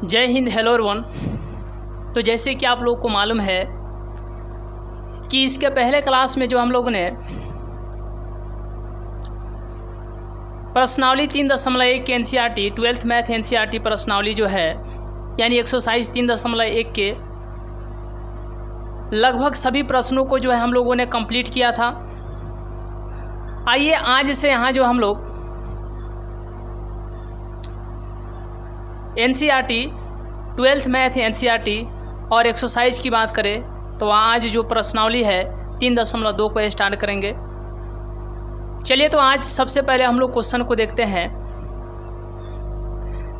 जय Hind, hello everyone. तो जैसे कि आप लोगों को मालूम है कि इसके पहले क्लास में जो हम लोगों ने प्रश्नावली 3.1 के एनसीईआरटी 12th मैथ एनसीईआरटी प्रश्नावली जो है यानी एक्सरसाइज 3.1 के लगभग सभी प्रश्नों को जो है हम लोगों ने कंप्लीट किया था। आइए आज से यहाँ जो हम लोग एनसीईआरटी 12th मैथ एनसीईआरटी और एक्सरसाइज की बात करें तो आज जो प्रश्नावली है 3.2 को स्टार्ट करेंगे। चलिए तो आज सबसे पहले हम लोग क्वेश्चन को देखते हैं।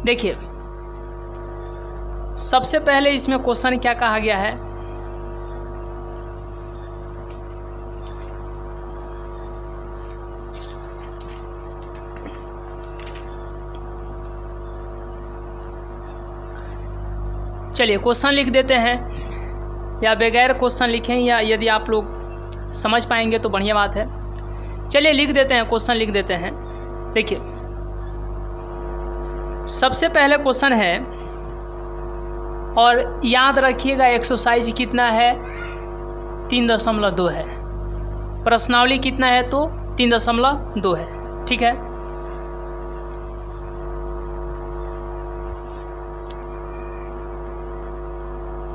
देखिए सबसे पहले इसमें क्वेश्चन क्या कहा गया है। चलिए क्वेश्चन लिख देते हैं, या बगैर क्वेश्चन लिखें, या यदि आप लोग समझ पाएंगे तो बढ़िया बात है। चलिए लिख देते हैं, क्वेश्चन लिख देते हैं। देखिए सबसे पहले क्वेश्चन है और याद रखिएगा एक्सरसाइज कितना है 3.2 है, प्रश्नावली कितना है तो 3.2 है। ठीक है,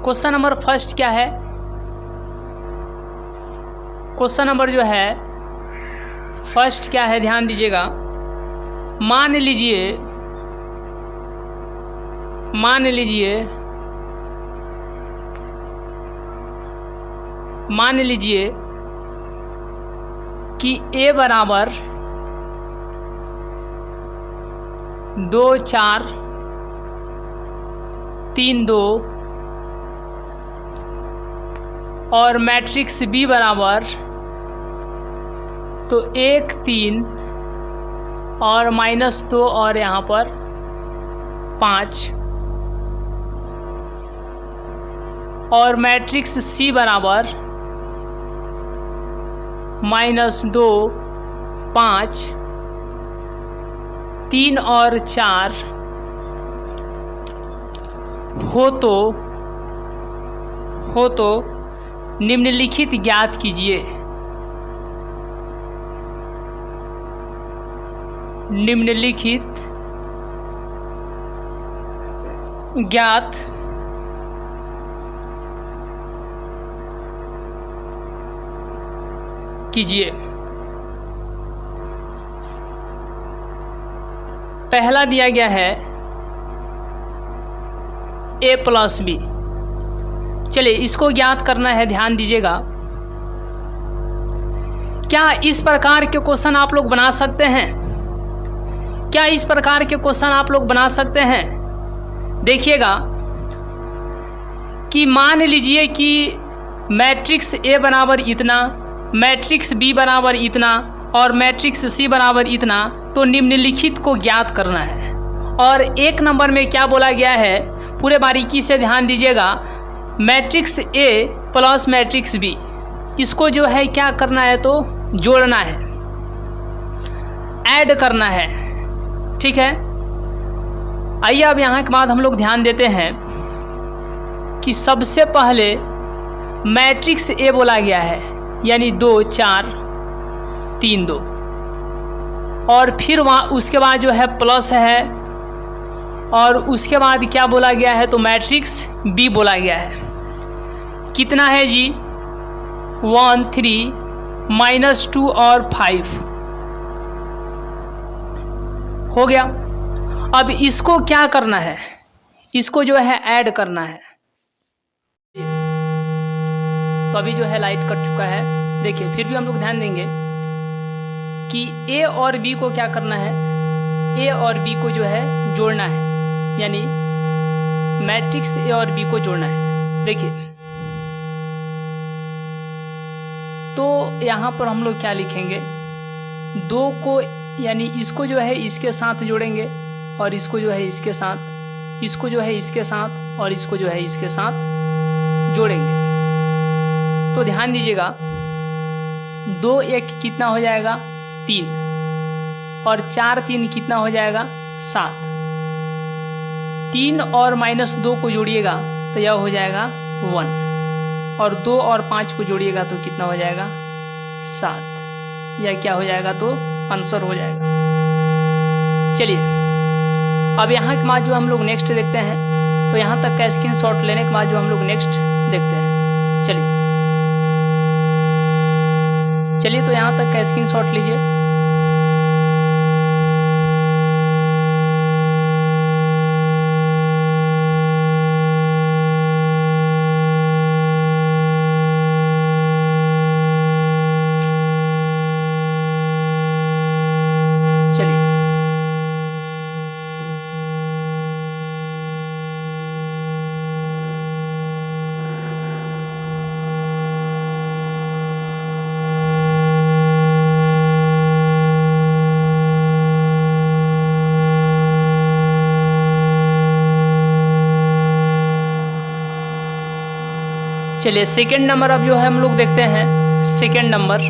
क्वेश्चन नंबर फर्स्ट क्या है। क्वेश्चन नंबर जो है फर्स्ट क्या है, ध्यान दीजिएगा। मान लीजिए कि a बराबर 2 4 3 2 और मैट्रिक्स B बराबर तो 1 3 और -2 और यहाँ पर 5 और मैट्रिक्स C बराबर -2 5 3 और 4 हो तो निम्नलिखित ज्ञात कीजिए। निम्नलिखित ज्ञात कीजिए। पहला दिया गया है a + b। चलिए इसको ज्ञात करना है, ध्यान दीजिएगा। क्या इस प्रकार के क्वेश्चन आप लोग बना सकते हैं? क्या इस प्रकार के क्वेश्चन आप लोग बना सकते हैं? देखिएगा कि मान लीजिए कि मैट्रिक्स A बराबर इतना, मैट्रिक्स B बराबर इतना और मैट्रिक्स C बराबर इतना, तो निम्नलिखित को ज्ञात करना है। और एक नंबर में क्या बोला गया है, पूरे बारीकी से ध्यान दीजिएगा। Matrix A plus matrix B, इसको जो है क्या करना है तो जोड़ना है, ऐड करना है। ठीक है, आइए अब यहाँ के बाद हम लोग ध्यान देते हैं कि सबसे पहले मैट्रिक्स A बोला गया है यानी 2 4 3 2 और फिर वहाँ उसके बाद जो है प्लस है और उसके बाद क्या बोला गया है तो मैट्रिक्स B बोला गया है। कितना है जी 1 3 -2 और 5 हो गया। अब इसको क्या करना है, इसको जो है ऐड करना है। तो अभी जो है लाइट कट चुका है। देखिए फिर भी हम लोग ध्यान देंगे कि A और B को क्या करना है, A और B को जो है जोड़ना है, यानी मैट्रिक्स A और B को जोड़ना है। देखिए तो यहाँ पर हम लोग क्या लिखेंगे, 2 को यानी इसको जो है इसके साथ जोड़ेंगे और इसको जो है इसके साथ, इसको जो है इसके साथ और इसको जो है इसके साथ जोड़ेंगे। तो ध्यान दीजिएगा 2 1 कितना हो जाएगा 3 और 4 3 कितना हो जाएगा 7। 3 और -2 को जोड़िएगा तो यह हो जाएगा 1, और 2 और 5 को जोड़िएगा तो कितना हो जाएगा 7। यह क्या हो जाएगा तो आंसर हो जाएगा। चलिए अब यहाँ के बाद जो हम लोग नेक्स्ट देखते हैं, तो यहाँ तक का स्क्रीनशॉट लेने के बाद जो हम लोग नेक्स्ट देखते हैं। चलिए तो यहाँ तक का स्क्रीनशॉट लीजिए। चलिए सेकेंड नंबर अब जो है हम लोग देखते हैं। सेकेंड नंबर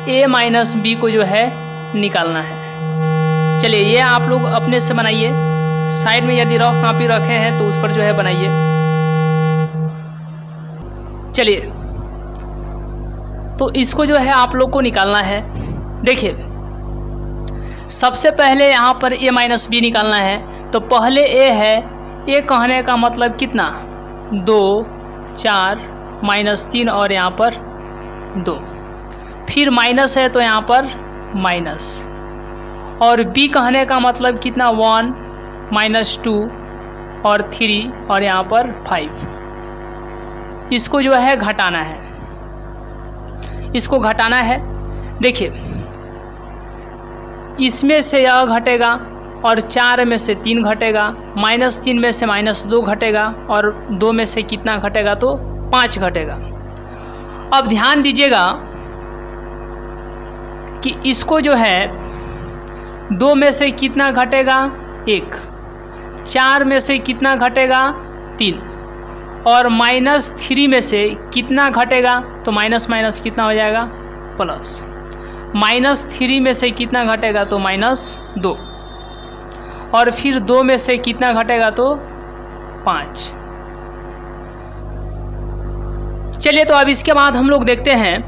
a-b को जो है निकालना है। चलिए ये आप लोग अपने से बनाइए। साइड में यदि रफ कॉपी रखे हैं तो उस पर जो है बनाइए। चलिए तो इसको जो है आप लोग को निकालना है। देखिए सबसे पहले यहाँ पर a-b निकालना है, तो पहले a है। a कहने का मतलब कितना 2, 4, -3 और यहाँ पर 2, फिर माइनस है तो यहाँ पर माइनस, और b कहने का मतलब कितना 1, -2 और 3 और यहाँ पर 5। इसको जो है घटाना है, इसको घटाना है। देखिए इसमें से यह घटेगा और 4 में से 3 घटेगा, -3 में से -2 घटेगा और 2 में से कितना घटेगा तो 5 घटेगा। अब ध्यान दीजिएगा कि इसको जो है 2 में से कितना घटेगा 1, 4 में से कितना घटेगा 3 और -3 में से कितना घटेगा तो माइनस माइनस कितना हो जाएगा प्लस, -3 में से कितना घटेगा तो -2 और फिर 2 में से कितना घटेगा तो 5। चलिए तो अब इसके बाद हम लोग देखते हैं।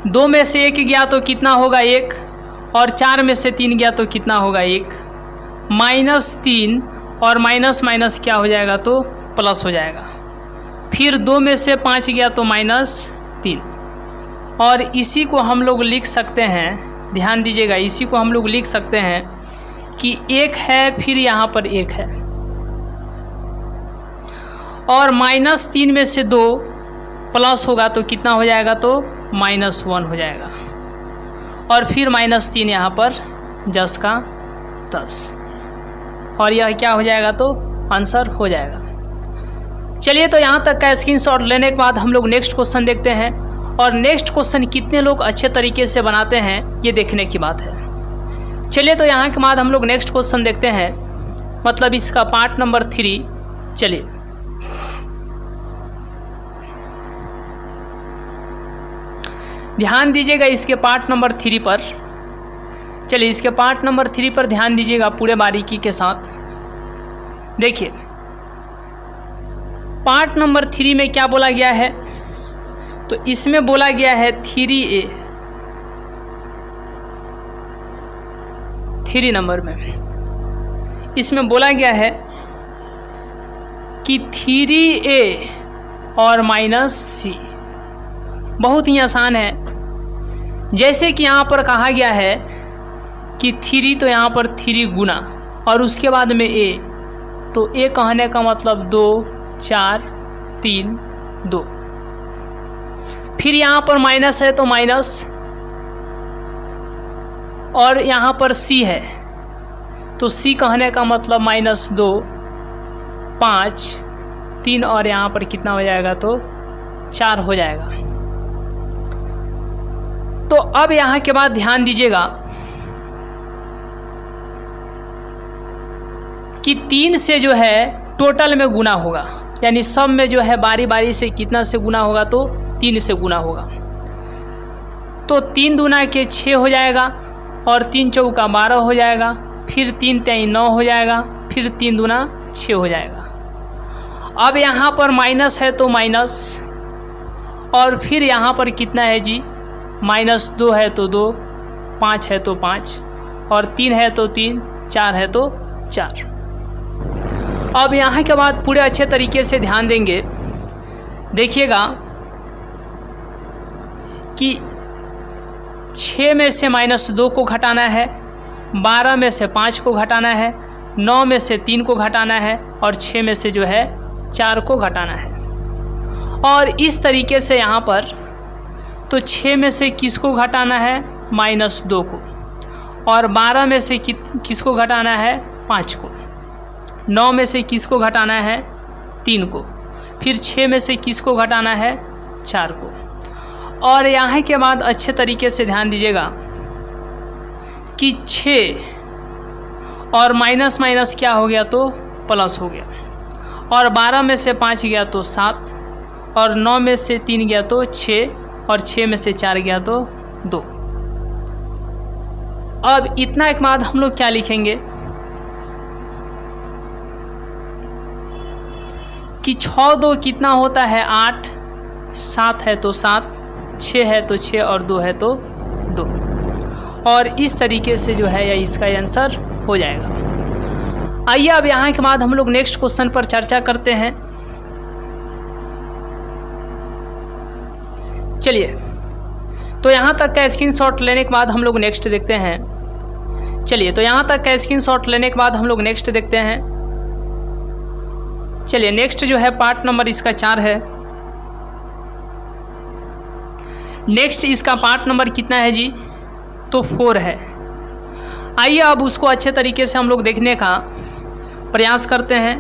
दो में से 1 गया तो कितना होगा 1 और 4 में से 3 गया तो कितना होगा 1, -3 और माइनस माइनस क्या हो जाएगा तो प्लस हो जाएगा। फिर 2 में से 5 गया तो -3 और इसी को हम लोग लिख सकते हैं, ध्यान दीजिएगा, इसी को हम लोग लिख सकते हैं कि 1 है फिर यहाँ पर 1 है और -3 में से 2 प्लस होगा तो कितना हो जाएगा तो -1 हो जाएगा और फिर -3 यहाँ पर 10 का 10 और यह क्या हो जाएगा तो आंसर हो जाएगा। चलिए तो यहाँ तक का स्क्रीनशॉट लेने के बाद हम लोग नेक्स्ट क्वेश्चन देखते हैं और नेक्स्ट क्वेश्चन कितने लोग अच्छे तरीके से बनाते हैं ये देखने की बात है। चलिए तो यहाँ के बाद हम लोग नेक्स्ट क्वेश्चन देखते हैं, मतलब इसका पार्ट नंबर 3। चलिए ध्यान दीजिएगा इसके पार्ट नंबर 3 पर। चलिए इसके पार्ट नंबर 3 पर ध्यान दीजिएगा पूरे बारीकी के साथ। देखिए पार्ट नंबर 3 में क्या बोला गया है, तो इसमें बोला गया है 3a, 3 नंबर में इसमें बोला गया है कि 3a और -c बहुत ही आसान है। जैसे कि यहाँ पर कहा गया है कि 3 तो यहाँ पर 3 गुना और उसके बाद में a, तो a कहने का मतलब 2, 4, 3, 2, फिर यहाँ पर माइनस है तो माइनस और यहाँ पर c है तो c कहने का मतलब -2, 5, 3 और यहाँ पर कितना हो जाएगा तो 4 हो जाएगा। तो अब यहाँ के बाद ध्यान दीजिएगा कि 3 से जो है टोटल में गुना होगा, यानी सब में जो है बारी बारी से कितना से गुना होगा, तो 3 से गुना होगा। तो 3 दूना के 6 हो जाएगा और 3 चौका 12 हो जाएगा, फिर 3 तेई 9 हो जाएगा, फिर 3 दूना 6 हो जाएगा। अब यहाँ पर माइनस है तो माइनस, और फिर यहाँ पर कितना है जी, -2 है तो 2, 5 है तो 5, और 3 है तो 3, 4 है तो 4। अब यहाँ के बाद पूरे अच्छे तरीके से ध्यान देंगे, देखिएगा कि 6 में से -2 को घटाना है, 12 में से 5 को घटाना है, 9 में से 3 को घटाना है, और 6 में से जो है 4 को घटाना है। और इस तरीके से यहाँ पर तो 6 में से किसको घटाना है, -2 को, और 12 में से किसको घटाना है, 5 को, 9 में से किसको घटाना है, 3 को, फिर 6 में से किसको घटाना है, 4 को। और यहाँ के बाद अच्छे तरीके से ध्यान दीजिएगा कि 6 और माइनस माइनस क्या हो गया, तो प्लस हो गया, और 12 में से 5 गया तो 7, और 9 में से 3 गया तो 6, और 6 में से 4 गया तो 2। अब इतना के बाद हम लोग क्या लिखेंगे कि 6 2 कितना होता है, 8, 7 है तो 7, 6 है तो 6, और 2 है तो 2। और इस तरीके से जो है यह इसका आंसर हो जाएगा। आइए अब यहाँ के बाद हम लोग नेक्स्ट क्वेश्चन पर चर्चा करते हैं। चलिए, तो यहाँ तक का स्क्रीनशॉट लेने के बाद हम लोग नेक्स्ट देखते हैं। चलिए, तो यहाँ तक का स्क्रीनशॉट लेने के बाद हम लोग नेक्स्ट देखते हैं। चलिए, नेक्स्ट जो है पार्ट नंबर इसका 4 है। नेक्स्ट इसका पार्ट नंबर कितना है जी, तो 4 है। आइए अब उसको अच्छे तरीके से हम लोग देखने का प्रयास करते हैं।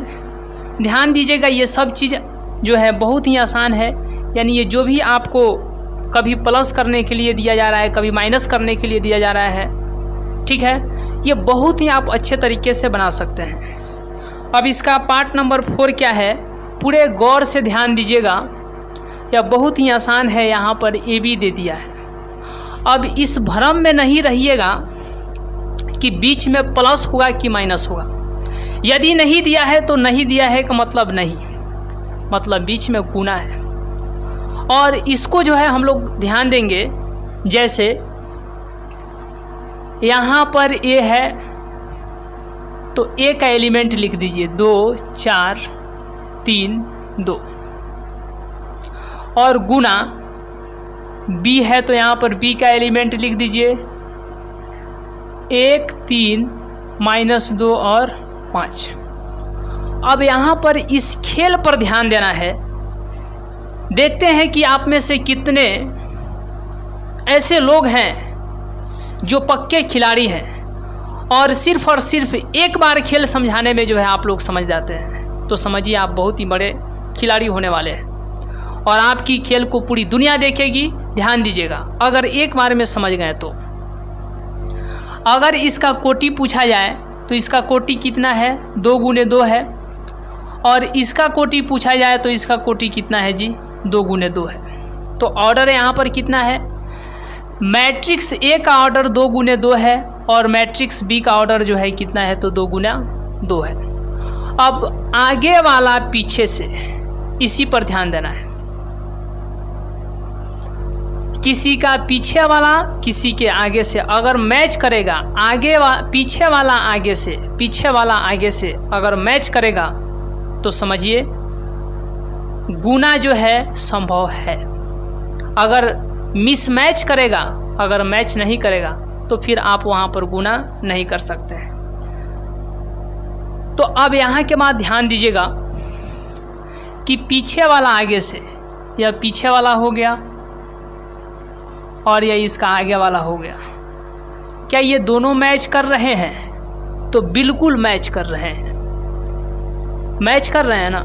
ध्यान दीजिएगा, ये सब चीज़ जो है बहुत ही आसान है, यानी ये जो भी आपको कभी प्लस करने के लिए दिया जा रहा है, कभी माइनस करने के लिए दिया जा रहा है, ठीक है, ये बहुत ही आप अच्छे तरीके से बना सकते हैं। अब इसका पार्ट नंबर 4 क्या है, पूरे गौर से ध्यान दीजिएगा, यह बहुत ही आसान है। यहाँ पर ए बी दे दिया है। अब इस भ्रम में नहीं रहिएगा कि बीच में प्लस होगा कि माइनस होगा। यदि नहीं दिया है तो नहीं दिया है का मतलब नहीं, मतलब बीच में गुना है। और इसको जो है हम लोग ध्यान देंगे, जैसे यहाँ पर ए है तो ए का एलिमेंट लिख दीजिए 2 4 3 2, और गुना बी है तो यहाँ पर बी का एलिमेंट लिख दीजिए 1 3 -2 और 5। अब यहाँ पर इस खेल पर ध्यान देना है। देखते हैं कि आप में से कितने ऐसे लोग हैं जो पक्के खिलाड़ी हैं और सिर्फ एक बार खेल समझाने में जो है आप लोग समझ जाते हैं। तो समझिए आप बहुत ही बड़े खिलाड़ी होने वाले हैं और आपकी खेल को पूरी दुनिया देखेगी। ध्यान दीजिएगा, अगर एक बार में समझ गए तो। अगर इसका कोटि पूछा जाए तो इसका कोटि कितना है, 2 गुने 2 है। और इसका कोटि पूछा जाए तो इसका कोटि कितना है जी, 2 गुने 2 है। तो ऑर्डर यहाँ पर कितना है, मैट्रिक्स ए का ऑर्डर 2 गुने 2 है और मैट्रिक्स बी का ऑर्डर जो है कितना है, तो 2 गुना 2 है। अब आगे वाला पीछे से, इसी पर ध्यान देना है। किसी का पीछे वाला किसी के आगे से अगर मैच करेगा, पीछे वाला आगे से, पीछे वाला आगे से अगर मैच करेगा तो समझिए गुना जो है संभव है। अगर मिसमैच करेगा, अगर मैच नहीं करेगा तो फिर आप वहां पर गुना नहीं कर सकते हैं। तो अब यहाँ के बाद ध्यान दीजिएगा कि पीछे वाला आगे से, या पीछे वाला हो गया और यह इसका आगे वाला हो गया। क्या ये दोनों मैच कर रहे हैं? तो बिल्कुल मैच कर रहे हैं। मैच कर रहे हैं ना,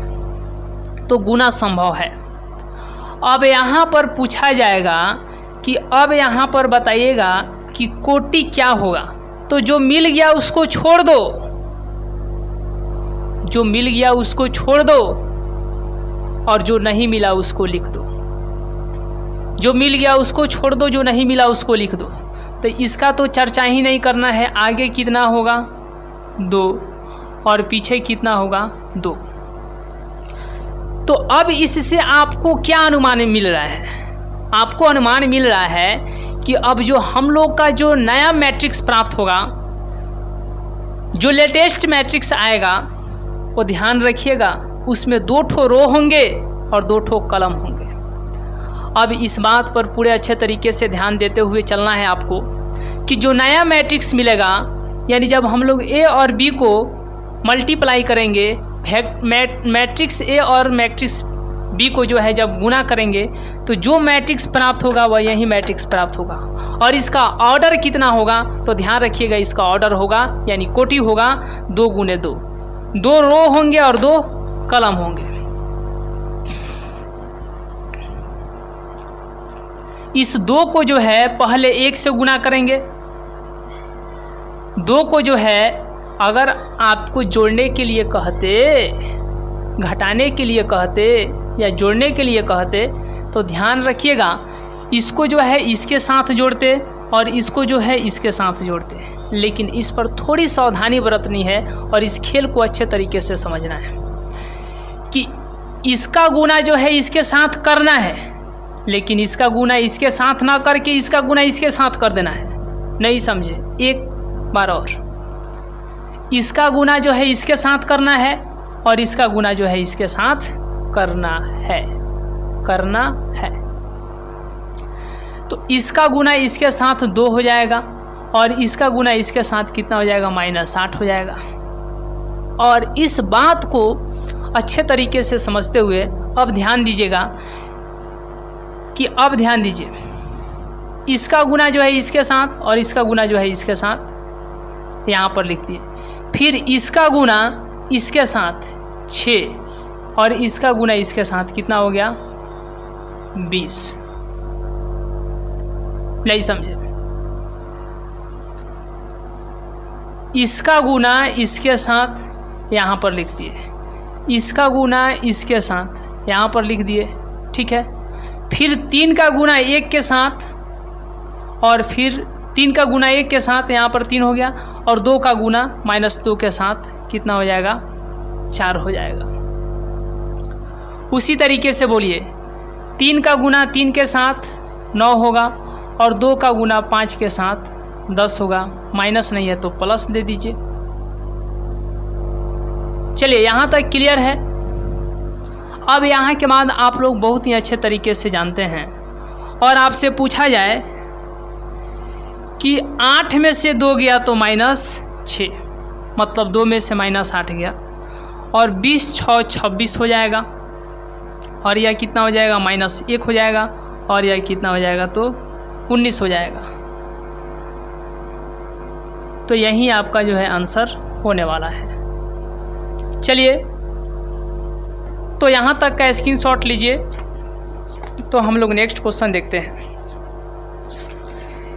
तो गुना संभव है। अब यहाँ पर पूछा जाएगा कि अब यहाँ पर बताइएगा कि कोटि क्या होगा। तो जो मिल गया उसको छोड़ दो, जो मिल गया उसको छोड़ दो और जो नहीं मिला उसको लिख दो। जो मिल गया उसको छोड़ दो, जो नहीं मिला उसको लिख दो। तो इसका तो चर्चा ही नहीं करना है। आगे कितना होगा 2 और पीछे कितना होगा 2। तो अब इससे आपको क्या अनुमान मिल रहा है? आपको अनुमान मिल रहा है कि अब जो हम लोग का जो नया मैट्रिक्स प्राप्त होगा, जो लेटेस्ट मैट्रिक्स आएगा, वो ध्यान रखिएगा उसमें 2 ठो रो होंगे और 2 ठो कॉलम होंगे। अब इस बात पर पूरे अच्छे तरीके से ध्यान देते हुए चलना है आपको कि जो नया मैट्रिक्स मिलेगा, यानी जब हम लोग ए और बी को मल्टीप्लाई करेंगे, मैट्रिक्स ए और मैट्रिक्स बी को जो है जब गुना करेंगे, तो जो मैट्रिक्स प्राप्त होगा वह यही मैट्रिक्स प्राप्त होगा। और इसका ऑर्डर कितना होगा तो ध्यान रखिएगा, इसका ऑर्डर होगा यानी कोटि होगा 2 गुने 2। 2 रो होंगे और 2 कॉलम होंगे। इस 2 को जो है पहले 1 से गुना करेंगे। 2 को जो है अगर आपको जोड़ने के लिए कहते, घटाने के लिए कहते या जोड़ने के लिए कहते, तो ध्यान रखिएगा इसको जो है इसके साथ जोड़ते और इसको जो है इसके साथ जोड़ते। लेकिन इस पर थोड़ी सावधानी बरतनी है और इस खेल को अच्छे तरीके से समझना है कि इसका गुना जो है इसके साथ करना है, लेकिन इसका गुना इसके साथ ना करके इसका गुना इसके साथ कर देना है। नहीं समझे? एक बार और, इसका गुना जो है इसके साथ करना है और इसका गुना जो है इसके साथ करना है। तो इसका गुना इसके साथ 2 हो जाएगा और इसका गुना इसके साथ कितना हो जाएगा -8 हो जाएगा। और इस बात को अच्छे तरीके से समझते हुए अब ध्यान दीजिएगा कि अब ध्यान दीजिए, इसका गुना जो है इसके साथ और इसका गुना जो है इसके साथ यहाँ पर लिख दिए। फिर इसका गुना इसके साथ 6 और इसका गुना इसके साथ कितना हो गया 20। नहीं समझे? इसका गुना इसके साथ यहाँ पर लिख दिए, इसका गुना इसके साथ यहाँ पर लिख दिए, ठीक है। फिर 3 का गुना 1 के साथ और फिर 3 का गुना 1 के साथ यहाँ पर 3 हो गया और 2 का गुना -2 के साथ कितना हो जाएगा 4 हो जाएगा। उसी तरीके से बोलिए 3 का गुना 3 के साथ 9 होगा और 2 का गुना 5 के साथ 10 होगा। माइनस नहीं है तो प्लस दे दीजिए। चलिए यहाँ तक क्लियर है। अब यहाँ के बाद आप लोग बहुत ही अच्छे तरीके से जानते हैं और आपसे पूछा जाए कि 8 में से 2 गया तो -6, मतलब 2 में से -8 गया और 20 6 26 हो जाएगा और यह कितना हो जाएगा -1 हो जाएगा और यह कितना हो जाएगा तो 19 हो जाएगा। तो यही आपका जो है आंसर होने वाला है। चलिए तो यहाँ तक का स्क्रीनशॉट लीजिए। तो हम लोग नेक्स्ट क्वेश्चन देखते हैं।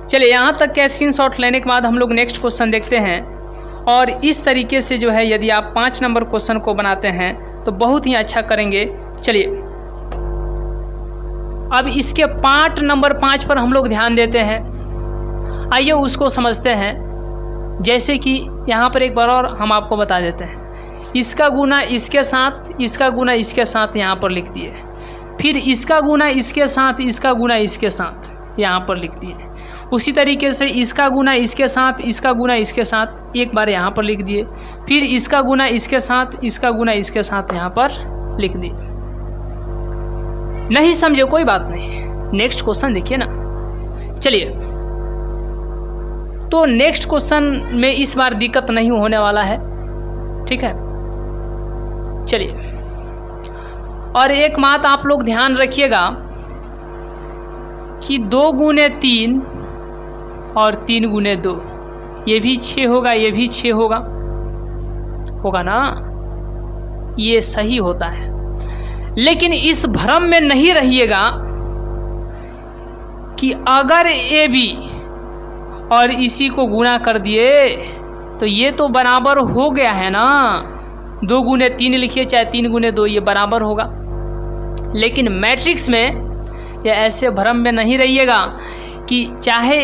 चलिए यहाँ तक का स्क्रीनशॉट लेने के बाद हम लोग नेक्स्ट क्वेश्चन देखते हैं। और इस तरीके से जो है यदि आप 5 नंबर क्वेश्चन को बनाते हैं तो बहुत ही अच्छा करेंगे। चलिए अब इसके पार्ट नंबर 5 पर हम लोग ध्यान देते हैं। आइए उसको समझते हैं। जैसे कि यहाँ पर एक बार और हम आपको बता देते हैं, इसका गुना इसके साथ, इसका गुना इसके साथ यहाँ पर लिख दिए। फिर इसका गुना इसके साथ, इसका गुना इसके साथ यहाँ पर लिख दिए। उसी तरीके से इसका गुना इसके साथ, इसका गुना इसके साथ एक बार यहाँ पर लिख दिए। फिर इसका गुना इसके साथ, इसका गुना इसके साथ यहाँ पर लिख दिए। नहीं समझे कोई बात नहीं, नेक्स्ट क्वेश्चन देखिए ना। चलिए तो नेक्स्ट क्वेश्चन में इस बार दिक्कत नहीं होने वाला है, ठीक है। चलिए और एक बात आप लोग ध्यान रखिएगा कि 2 गुने 3 और 3 गुने 2, ये भी 6 होगा, ये भी 6 होगा, होगा ना। ये सही होता है। लेकिन इस भ्रम में नहीं रहिएगा कि अगर ए बी और इसी को गुना कर दिए तो ये तो बराबर हो गया है ना। 2 गुने 3 लिखिए चाहे 3 गुने 2, ये बराबर होगा। लेकिन मैट्रिक्स में ये ऐसे भ्रम में नहीं रहिएगा कि चाहे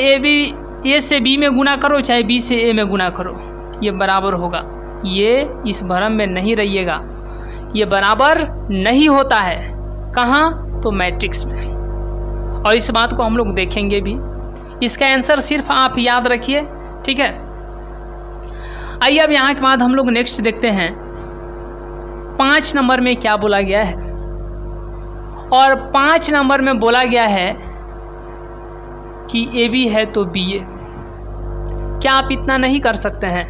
ए से बी में गुना करो चाहे बी से ए में गुना करो ये बराबर होगा। ये इस भ्रम में नहीं रहिएगा, ये बराबर नहीं होता है। कहाँ? तो मैट्रिक्स में। और इस बात को हम लोग देखेंगे भी। इसका आंसर सिर्फ आप याद रखिए, ठीक है। आइए अब यहाँ के बाद हम लोग नेक्स्ट देखते हैं 5 नंबर में क्या बोला गया है। और 5 नंबर में बोला गया है कि ए बी है तो बी ए। क्या आप इतना नहीं कर सकते हैं?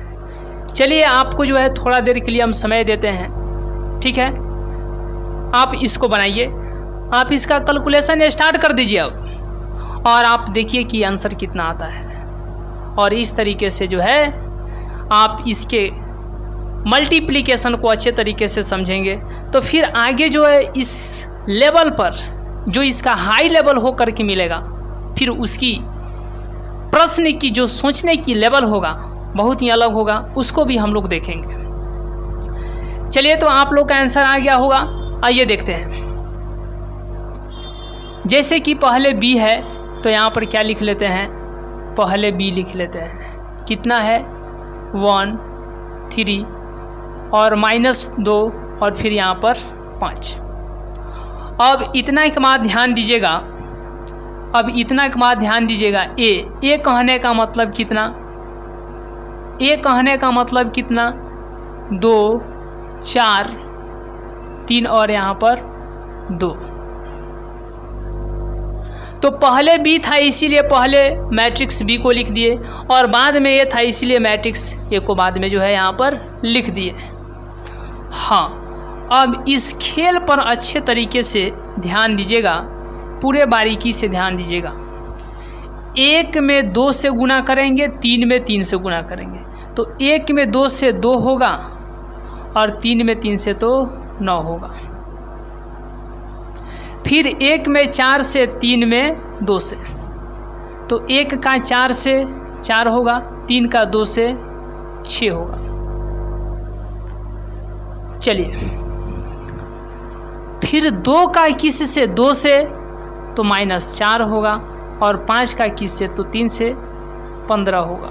चलिए आपको जो है थोड़ा देर के लिए हम समय देते हैं, ठीक है। आप इसको बनाइए, आप इसका कैलकुलेशन स्टार्ट कर दीजिए अब, और आप देखिए कि आंसर कितना आता है। और इस तरीके से जो है आप इसके मल्टीप्लिकेशन को अच्छे तरीके से समझेंगे तो फिर आगे जो है इस लेवल पर जो इसका हाई लेवल हो करके मिलेगा, फिर उसकी प्रश्न की जो सोचने की लेवल होगा बहुत ही अलग होगा, उसको भी हम लोग देखेंगे। चलिए तो आप लोग का आंसर आ गया होगा। आइए देखते हैं। जैसे कि पहले b है तो यहाँ पर क्या लिख लेते हैं? पहले b लिख लेते हैं। कितना है? 1 3 और -2 और फिर यहाँ पर 5। अब इतना के बाद ध्यान दीजिएगा, अब इतना के बाद ध्यान दीजिएगा। ए कहने का मतलब कितना? ए कहने का मतलब कितना? 2 4 3 और यहाँ पर 2। तो पहले बी था इसीलिए पहले मैट्रिक्स बी को लिख दिए, और बाद में ए था इसीलिए मैट्रिक्स ए को बाद में जो है यहाँ पर लिख दिए। हाँ, अब इस खेल पर अच्छे तरीके से ध्यान दीजिएगा, पूरे बारीकी से ध्यान दीजिएगा। 1 में 2 से गुना करेंगे, 3 में 3 से गुना करेंगे, तो 1 में 2 से 2 होगा और 3 में 3 से तो 9 होगा। फिर 1 में 4 से, 3 में 2 से, तो 1 का 4 से 4 होगा, 3 का 2 से 6 होगा। चलिए फिर 2 का किस से 2 से तो -4 होगा, और 5 का किस से तो 3 से 15 होगा।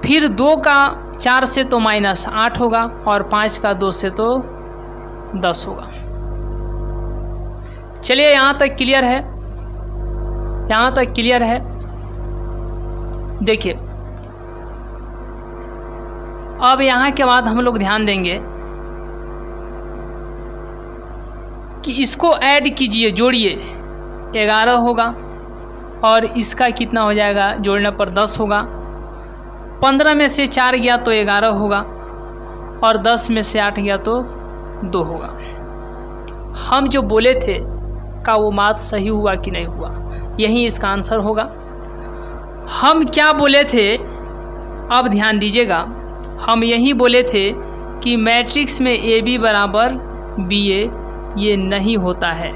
फिर 2 का 4 से तो -8 होगा, और 5 का 2 से तो 10 होगा। चलिए यहाँ तक क्लियर है? यहाँ तक क्लियर है? देखिए अब यहाँ के बाद हम लोग ध्यान देंगे कि इसको ऐड कीजिए, जोड़िए, 11 होगा, और इसका कितना हो जाएगा? जोड़ने पर 10 होगा। 15 में से 4 गया तो 11 होगा, और 10 में से 8 गया तो 2 होगा। हम जो बोले थे का वो बात सही हुआ कि नहीं हुआ? यही इसका आंसर होगा। हम क्या बोले थे? अब ध्यान दीजिएगा, हम यही बोले थे कि मैट्रिक्स में ए बी बराबर बी ए ये नहीं होता है।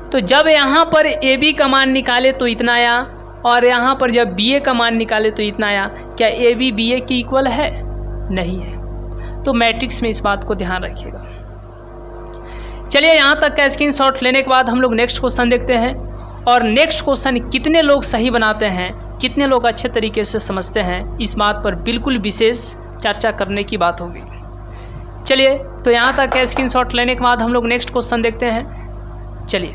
तो जब यहाँ पर ए बी का मान निकाले तो इतना आया, और यहाँ पर जब बी ए का मान निकाले तो इतना आया। क्या ए बी बी ए की इक्वल है? नहीं है। तो मैट्रिक्स में इस बात को ध्यान रखिएगा। चलिए यहाँ तक का स्क्रीनशॉट लेने के बाद हम लोग नेक्स्ट क्वेश्चन देखते हैं, और नेक्स्ट क्वेश्चन कितने लोग सही बनाते हैं, कितने लोग अच्छे तरीके से समझते हैं, इस बात पर बिल्कुल विशेष चर्चा करने की बात होगी। चलिए तो यहाँ तक का स्क्रीनशॉट लेने के बाद हम लोग नेक्स्ट क्वेश्चन देखते हैं। चलिए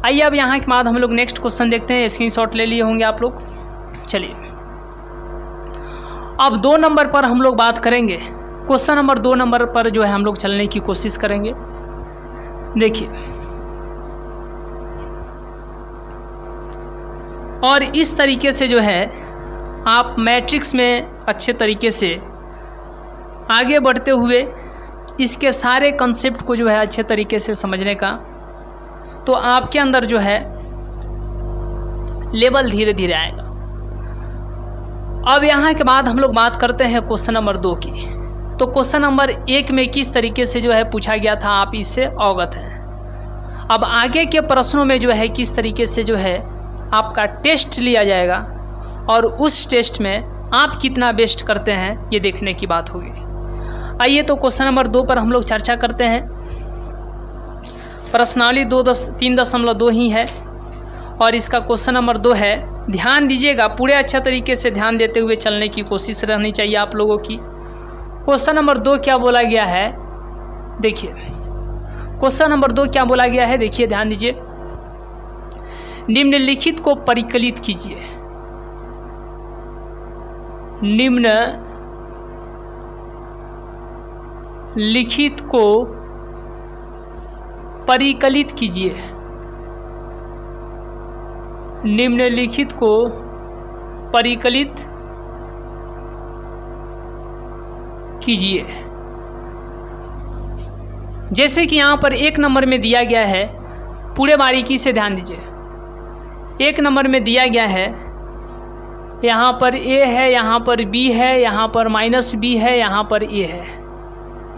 आइए अब यहाँ के बाद हम लोग नेक्स्ट क्वेश्चन देखते हैं। स्क्रीनशॉट ले लिए होंगे आप लोग। चलिए अब 2 नंबर पर हम लोग बात करेंगे। क्वेश्चन नंबर 2 नंबर पर जो है हम लोग चलने की कोशिश करेंगे। देखिए, और इस तरीके से जो है आप मैट्रिक्स में अच्छे तरीके से आगे बढ़ते हुए इसके सारे कंसेप्ट को जो है अच्छे तरीके से समझने का, तो आपके अंदर जो है लेवल धीरे धीरे आएगा। अब यहाँ के बाद हम लोग बात करते हैं क्वेश्चन नंबर 2 की। तो क्वेश्चन नंबर 1 में किस तरीके से जो है पूछा गया था, आप इससे अवगत हैं। अब आगे के प्रश्नों में जो है किस तरीके से जो है आपका टेस्ट लिया जाएगा, और उस टेस्ट में आप कितना बेस्ट करते हैं ये देखने की बात होगी। आइए तो क्वेश्चन नंबर 2 पर हम लोग चर्चा करते हैं। प्रश्नावली 3.2 ही है और इसका क्वेश्चन नंबर 2 है। ध्यान दीजिएगा, पूरे अच्छा तरीके से ध्यान देते हुए चलने की कोशिश रहनी चाहिए आप लोगों की। क्वेश्चन नंबर 2 क्या बोला गया है, देखिए क्वेश्चन नंबर 2 क्या बोला गया है, देखिए ध्यान दीजिए। निम्नलिखित को परिकलित कीजिए। निम्नलिखित को परिकलित कीजिए। निम्नलिखित को परिकलित कीजिए। जैसे कि यहाँ पर 1 नंबर में दिया गया है, पूरे बारीकी से ध्यान दीजिए। 1 नंबर में दिया गया है, यहाँ पर a है, यहाँ पर b है, यहाँ पर -b है, यहाँ पर a है।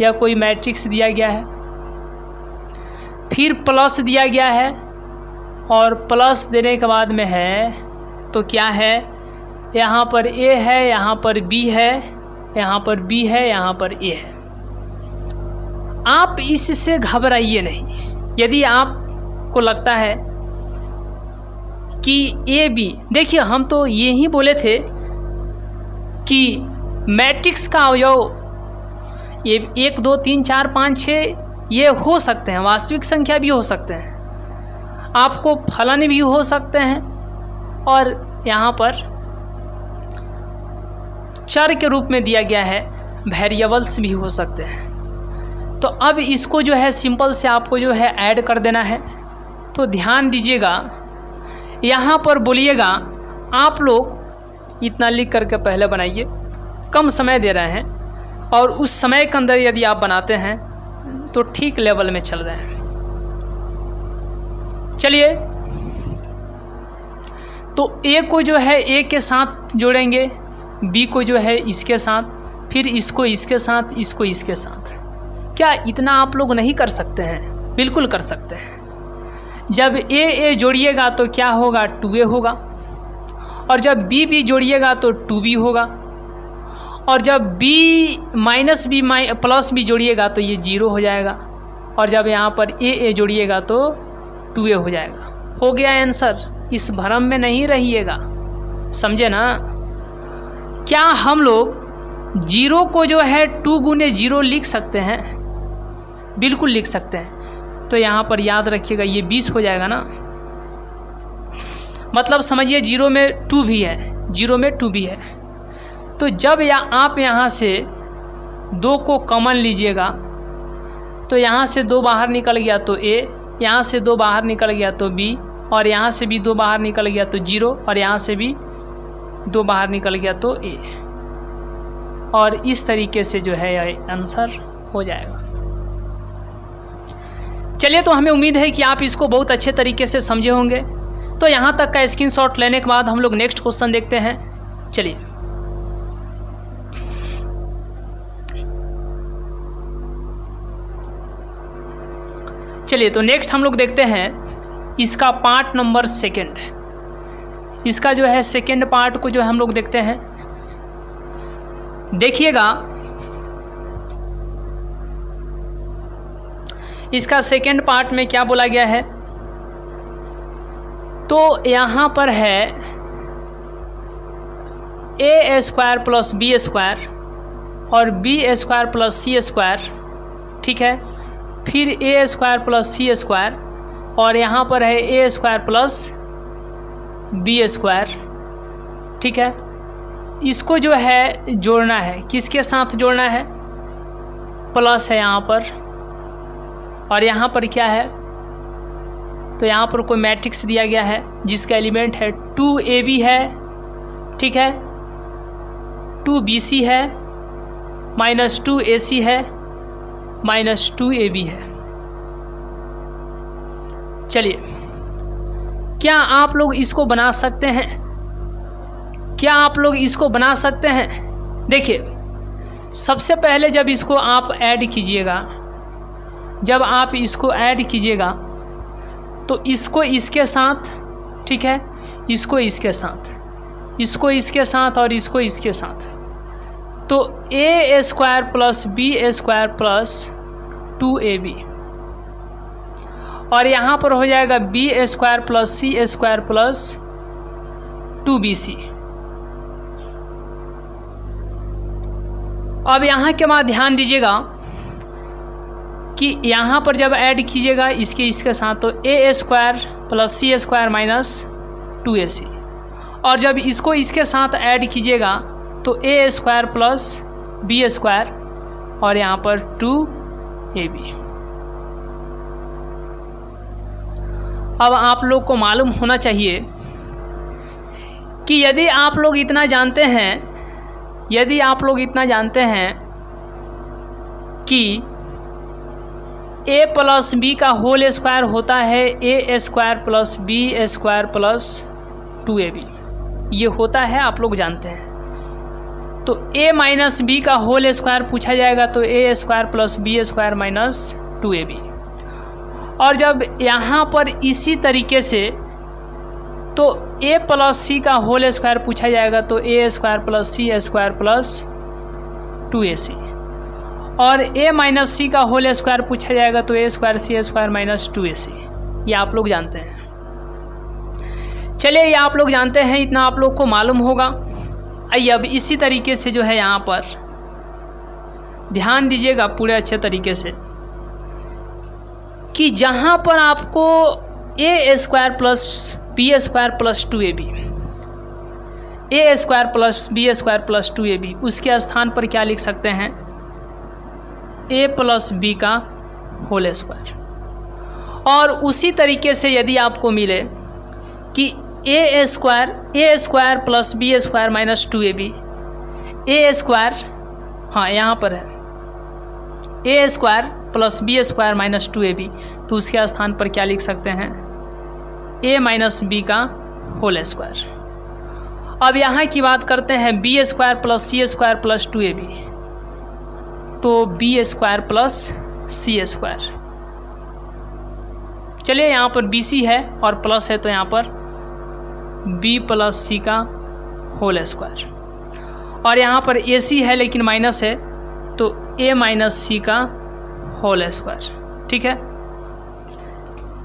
यह कोई मैट्रिक्स दिया गया है। फिर प्लस दिया गया है और प्लस देने के बाद में है तो क्या है, यहाँ पर a है, यहाँ पर b है, यहाँ पर b है, यहाँ पर a है। आप इससे घबराइए नहीं। यदि आपको लगता है कि ए बी, देखिए हम तो ये ही बोले थे कि मैट्रिक्स का अवयव ये 1 2 3 4 5 6 ये हो सकते हैं, वास्तविक संख्या भी हो सकते हैं, आपको फलन भी हो सकते हैं और यहाँ पर चर के रूप में दिया गया है, वेरिएबल्स भी हो सकते हैं। तो अब इसको जो है सिंपल से आपको जो है ऐड कर देना है। तो ध्यान दीजिएगा, यहाँ पर बोलिएगा, आप लोग इतना लिख करके पहले बनाइए, कम समय दे रहे हैं और उस समय के अंदर यदि आप बनाते हैं तो ठीक लेवल में चल रहे हैं। चलिए, तो ए को जो है ए के साथ जोड़ेंगे, बी को जो है इसके साथ, फिर इसको इसके साथ, इसको इसके साथ। क्या इतना आप लोग नहीं कर सकते हैं? बिल्कुल कर सकते हैं। जब ए जोड़िएगा तो क्या होगा, 2a होगा, और जब b जोड़िएगा तो 2b होगा, और जब b -b +b जोड़िएगा तो ये 0 हो जाएगा, और जब यहाँ पर a जोड़िएगा तो 2a हो जाएगा। हो गया आंसर। इस भ्रम में नहीं रहिएगा, समझे ना। क्या हम लोग 0 को जो है 2 × 0 लिख सकते हैं? बिल्कुल लिख सकते हैं। तो यहाँ पर याद रखिएगा, ये 20 हो जाएगा ना। मतलब समझिए 0 में 2 भी है, 0 में 2 भी है। तो जब आप यहाँ से 2 को कॉमन लीजिएगा तो यहाँ से 2 बाहर निकल गया तो a, यहाँ से 2 बाहर निकल गया तो b, और यहाँ से भी 2 बाहर निकल गया तो 0, और यहाँ से भी 2 बाहर निकल गया तो a, और इस तरीके से जो है आंसर हो जाएगा। चलिए, तो हमें उम्मीद है कि आप इसको बहुत अच्छे तरीके से समझे होंगे। तो यहाँ तक का स्क्रीनशॉट लेने के बाद हम लोग नेक्स्ट क्वेश्चन देखते हैं। चलिए, तो नेक्स्ट हम लोग देखते हैं इसका पार्ट नंबर 2। इसका जो है सेकेंड पार्ट को जो है हम लोग देखते हैं। देखिएगा, इसका सेकेंड पार्ट में क्या बोला गया है। तो यहाँ पर है a² + b² और b² + c², ठीक है। फिर a² + c², और यहाँ पर है a² + b², ठीक है। इसको जो है जोड़ना है, किसके साथ जोड़ना है, प्लस है यहाँ पर, और यहाँ पर क्या है, तो यहाँ पर कोई मैट्रिक्स दिया गया है जिसका एलिमेंट है 2ab है, ठीक है, 2bc है, -2ac है, -2ab है। चलिए, क्या आप लोग इसको बना सकते हैं? क्या आप लोग इसको बना सकते हैं? देखिए, सबसे पहले जब इसको आप ऐड कीजिएगा, जब आप इसको ऐड कीजिएगा तो इसको इसके साथ, ठीक है, इसको इसके साथ, इसको इसके साथ और इसको इसके साथ, तो a square plus B square plus 2ab, और यहाँ पर हो जाएगा b square plus c square plus 2bc। अब यहाँ के बाद ध्यान दीजिएगा कि यहाँ पर जब ऐड कीजिएगा इसके साथ, तो a square plus c square minus 2ac, और जब इसको इसके साथ ऐड कीजिएगा तो a square plus B square और यहाँ पर 2ab। अब आप लोग को मालूम होना चाहिए कि यदि आप लोग इतना जानते हैं कि a प्लस बी का होल स्क्वायर होता है ए square plus B square plus 2ab, ये होता है, आप लोग जानते हैं। तो a माइनस बी का होल स्क्वायर पूछा जाएगा तो a square plus B square minus 2ab, और जब यहाँ पर इसी तरीके से तो a प्लस सी का होल स्क्वायर पूछा जाएगा तो a square plus c square plus 2ac, और a माइनस सी का होल स्क्वायर पूछा जाएगा तो a square C square minus 2ac। ये आप लोग जानते हैं। चलिए, ये आप लोग जानते हैं, इतना आप लोग को मालूम होगा। आइए अब इसी तरीके से जो है यहाँ पर ध्यान दीजिएगा पूरे अच्छे तरीके से कि जहाँ पर आपको A square plus B square plus 2ab, A square plus B square plus 2ab, उसके स्थान पर क्या लिख सकते हैं, ए प्लस बी का होल स्क्वायर। और उसी तरीके से यदि आपको मिले कि A square plus B square minus 2ab, A square, हाँ यहाँ पर है ए square plus B square minus 2ab, तो उसके स्थान पर क्या लिख सकते हैं, ए माइनस बी का होल स्क्वायर। अब यहाँ की बात करते हैं B square plus c square plus 2ab, तो B square plus c square. चलिए, यहाँ पर BC है और प्लस है तो यहाँ पर B प्लस सी का होल स्क्वायर, और यहाँ पर AC है लेकिन माइनस है तो A माइनस सी का होल स्क्वायर। ठीक है,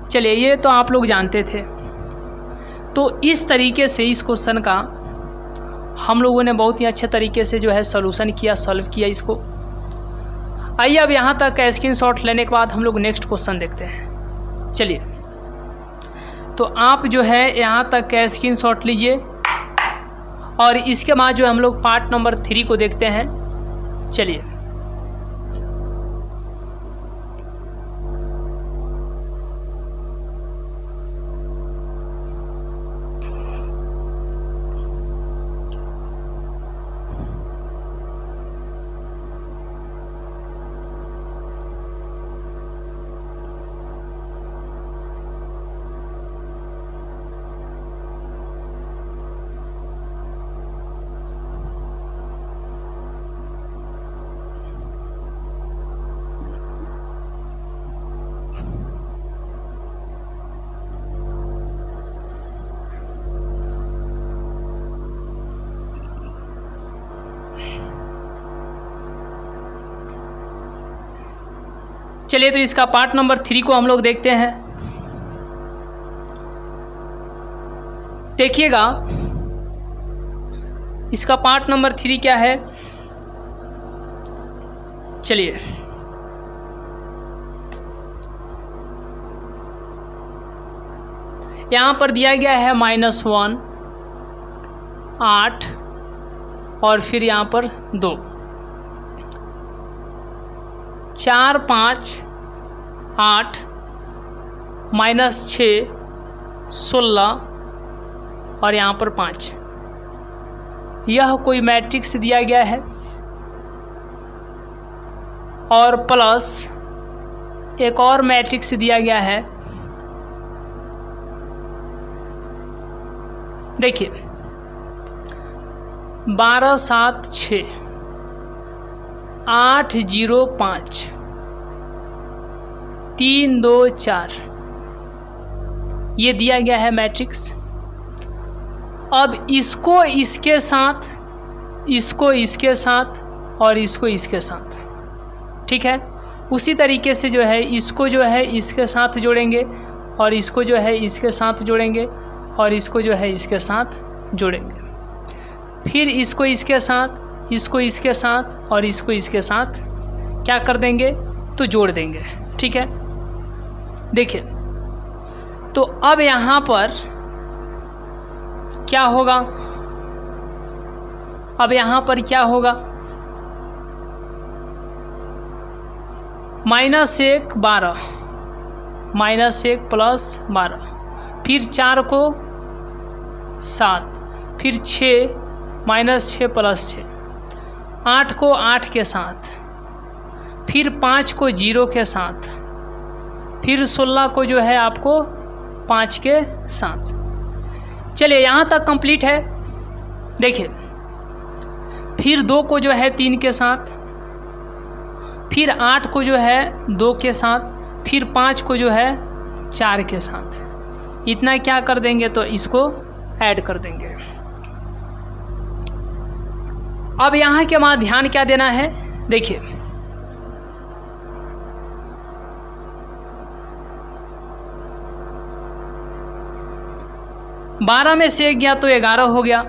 चलिए, ये तो आप लोग जानते थे। तो इस तरीके से इस क्वेश्चन का हम लोगों ने बहुत ही अच्छे तरीके से जो है सॉल्यूशन किया, सॉल्व किया इसको। आइए अब यहाँ तक का स्क्रीनशॉट लेने के बाद हम लोग नेक्स्ट क्वेश्चन देखते हैं। चलिए, तो आप जो है यहाँ तक का स्क्रीनशॉट लीजिए और इसके बाद जो हम लोग पार्ट नंबर 3 को देखते हैं। चलिए, तो इसका पार्ट नंबर 3 को हम लोग देखते हैं। देखिएगा इसका पार्ट नंबर 3 क्या है। चलिए, यहाँ पर दिया गया है -1, 8 और फिर यहाँ पर 2, 4, 5, 8, -6, 16 और यहाँ पर 5। यह कोई मैट्रिक्स दिया गया है और प्लस एक और मैट्रिक्स दिया गया है। देखिए 12, 7, 6, 8, 0, 5, 3, 2, 4 ये दिया गया है मैट्रिक्स। अब इसको इसके साथ, इसको इसके साथ और इसको इसके साथ, ठीक है। उसी तरीके से जो है इसको जो है इसके साथ जोड़ेंगे और इसको जो है इसके साथ जोड़ेंगे और इसको जो है इसके साथ जोड़ेंगे, फिर इसको इसके साथ, इसको इसके साथ और इसको इसके साथ क्या कर देंगे तो जोड़ देंगे, ठीक है। देखिए तो अब यहाँ पर क्या होगा, अब यहाँ पर क्या होगा, -1 12, -1 + 12, फिर 4 को 7, फिर 6 -6 + 6, 8 को 8 के साथ, फिर 5 को 0 के साथ, फिर 16 को जो है आपको 5 के साथ। चलिए यहाँ तक कंप्लीट है। देखिए फिर 2 को जो है 3 के साथ, फिर 8 को जो है 2 के साथ, फिर 5 को जो है 4 के साथ। इतना क्या कर देंगे तो इसको ऐड कर देंगे। अब यहाँ के बाद ध्यान क्या देना है, देखिए बारह में से 1 गया तो 11 हो गया,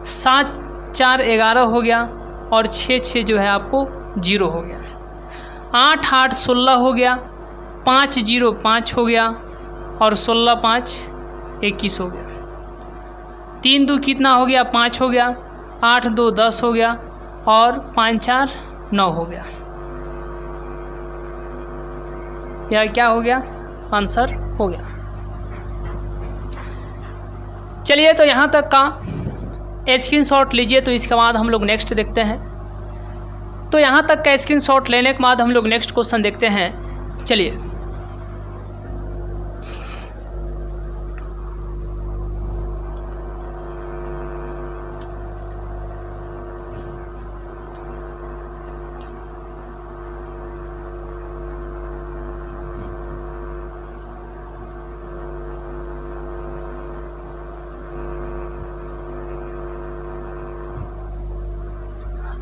7 4 11 हो गया और 6 6 जो है आपको 0 हो गया, 8 8 16 हो गया, 5 0 5 हो गया और 16 5 21 हो गया, 3 2 कितना हो गया 5 हो गया, 8 2 10 हो गया और 5 4 9 हो गया। यह क्या हो गया, आंसर हो गया। चलिए तो यहाँ तक का स्क्रीनशॉट लीजिए, तो इसके बाद हम लोग नेक्स्ट देखते हैं। तो यहाँ तक का स्क्रीनशॉट लेने के बाद हम लोग नेक्स्ट क्वेश्चन देखते हैं। चलिए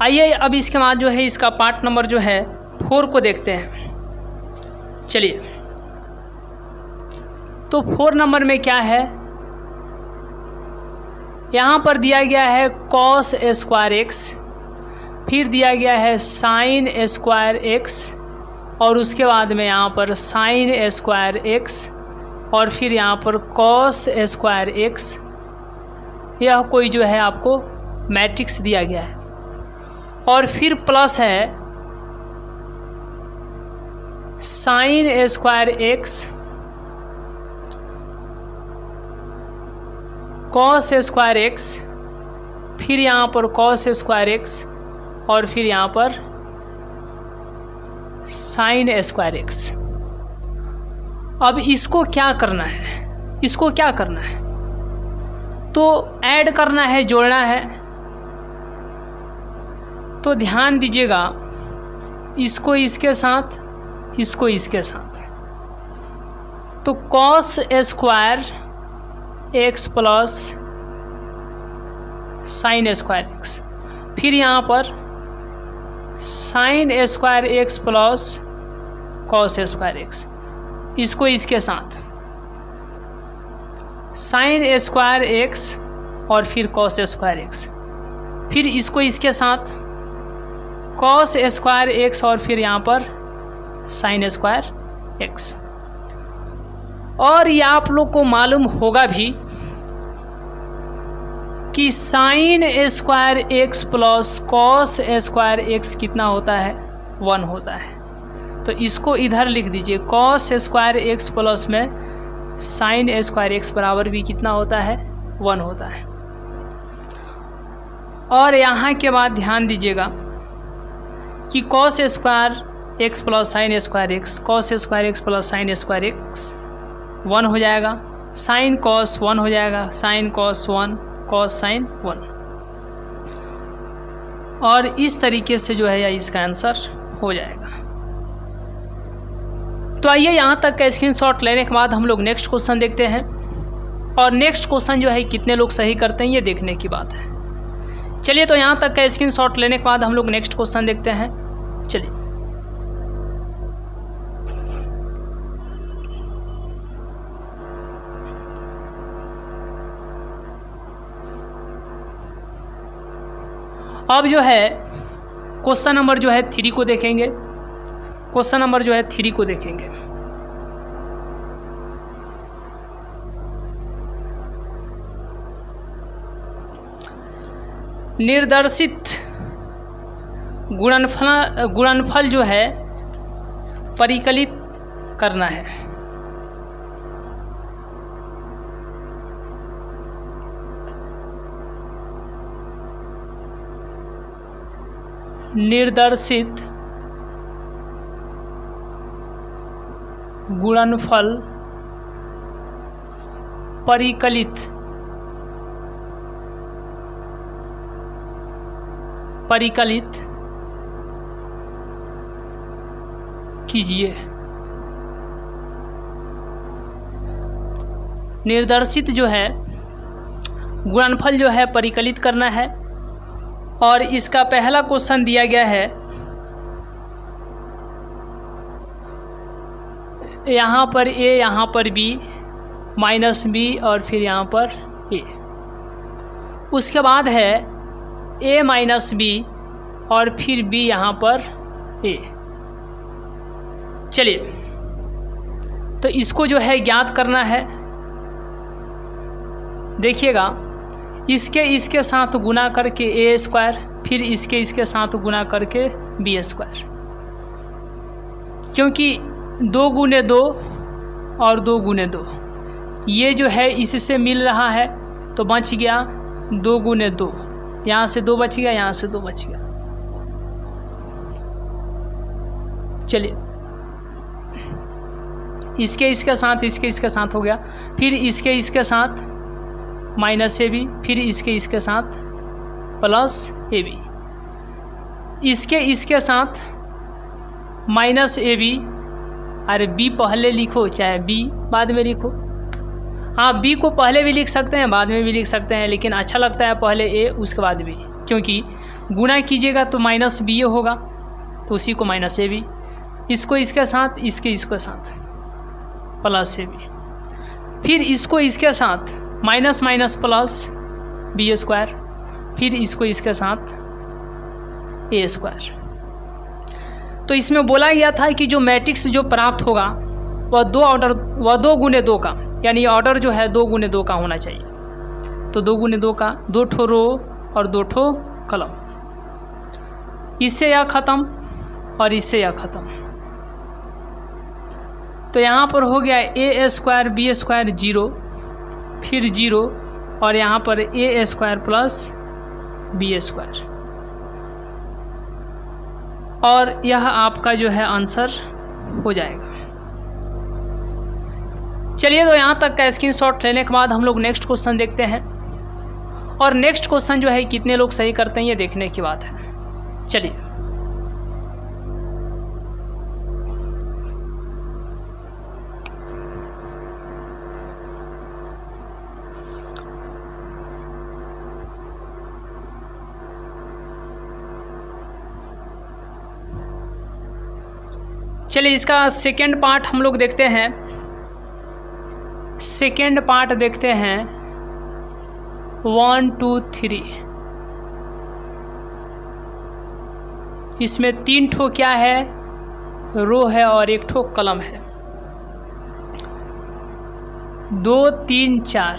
आइए अब इसके बाद जो है इसका पार्ट नंबर जो है 4 को देखते हैं। चलिए तो 4 नंबर में क्या है, यहाँ पर दिया गया है cos स्क्वायर x, फिर दिया गया है sin स्क्वायर x और उसके बाद में यहाँ पर sin स्क्वायर x और फिर यहाँ पर cos स्क्वायर x। यह कोई जो है आपको मैट्रिक्स दिया गया है और फिर प्लस है sin square x cos square x, फिर यहाँ पर cos स्क्वायर x और फिर यहाँ पर sin स्क्वायर x। अब इसको क्या करना है, इसको क्या करना है तो ऐड करना है, जोड़ना है। तो ध्यान दीजिएगा, इसको इसके साथ, इसको इसके साथ, तो cos square x plus sin square x, फिर यहाँ पर sin square x plus cos square x, इसको इसके साथ sin स्क्वायर x और फिर cos स्क्वायर x, फिर इसको इसके साथ cos स्क्वायर x और फिर यहाँ पर sin स्क्वायर x। और ये आप लोग को मालूम होगा भी कि sin square x plus cos square x कितना होता है, 1 होता है। तो इसको इधर लिख दीजिए, cos स्क्वायर x प्लस में sin स्क्वायर x बराबर भी कितना होता है, 1 होता है। और यहाँ के बाद ध्यान दीजिएगा कि cos square x plus sin square x, cos square x plus sin square x 1 हो जाएगा, sin cos 1 हो जाएगा, sin cos 1 cos sin 1, और इस तरीके से जो है या इसका आंसर हो जाएगा। तो आइए यहाँ तक का स्क्रीनशॉट लेने के बाद हम लोग नेक्स्ट क्वेश्चन देखते हैं। और नेक्स्ट क्वेश्चन जो है कितने लोग सही करते हैं ये देखने की बात है। चलिए तो यहाँ तक का स्क्रीनशॉट लेने के बाद हम लोग नेक्स्ट क्वेश्चन देखते हैं। चलिए अब जो है क्वेश्चन नंबर जो है 3 को देखेंगे। क्वेश्चन नंबर जो है 3 को देखेंगे। निर्देशित गुणनफल जो है परिकलित करना है। निर्देशित गुणनफल परिकलित कीजिए। निर्देशित जो है गुणनफल जो है परिकलित करना है और इसका पहला क्वेश्चन दिया गया है यहाँ पर a, यहाँ पर b, माइनस b और फिर यहाँ पर a। उसके बाद है a माइनस b और फिर b यहाँ पर a। चलिए तो इसको जो है ज्ञात करना है। देखिएगा इसके साथ गुना करके a स्क्वायर, फिर इसके साथ गुना करके b स्क्वायर, क्योंकि 2 गुने 2 और 2 गुने 2 ये जो है इससे मिल रहा है तो बच गया 2 गुने 2, यहाँ से 2 बच गया, यहाँ से 2 बच गया। चलिए इसके साथ हो गया, फिर इसके साथ माइनस ए बी, फिर इसके साथ प्लस ए बी, इसके साथ माइनस ए बी। अरे बी पहले लिखो चाहे बी बाद में लिखो। हाँ बी को पहले भी लिख सकते हैं बाद में भी लिख सकते हैं, लेकिन अच्छा लगता है पहले ए उसके बाद बी, क्योंकि गुना कीजिएगा तो माइनस बी होगा तो उसी को माइनस ए बी, इसके साथ इसके साथ प्लस ए बी, फिर इसके साथ minus minus plus B square, फिर इसके साथ ए स्क्वायर। तो इसमें बोला गया था कि जो मैट्रिक्स जो प्राप्त होगा वह 2 गुने 2 का, यानी ऑर्डर जो है 2 गुने 2 का होना चाहिए। तो 2 गुने 2 का 2 ठो रो और 2 ठो कलम, इससे यह ख़त्म और इससे यह ख़त्म। तो यहाँ पर हो गया ए स्क्वायर बी स्क्वायर 0, फिर 0 और यहाँ पर ए स्क्वायर प्लस बी स्क्वायर, और यह आपका जो है आंसर हो जाएगा। चलिए तो यहाँ तक का स्क्रीनशॉट लेने के बाद हम लोग नेक्स्ट क्वेश्चन देखते हैं, और नेक्स्ट क्वेश्चन जो है कितने लोग सही करते हैं ये देखने की बात है। चलिए चलिए इसका सेकेंड पार्ट हम लोग देखते हैं। सेकेंड पार्ट देखते हैं 1 2 3। इसमें 3 ठो क्या है, रो है और 1 ठो कलम है। 2 3 4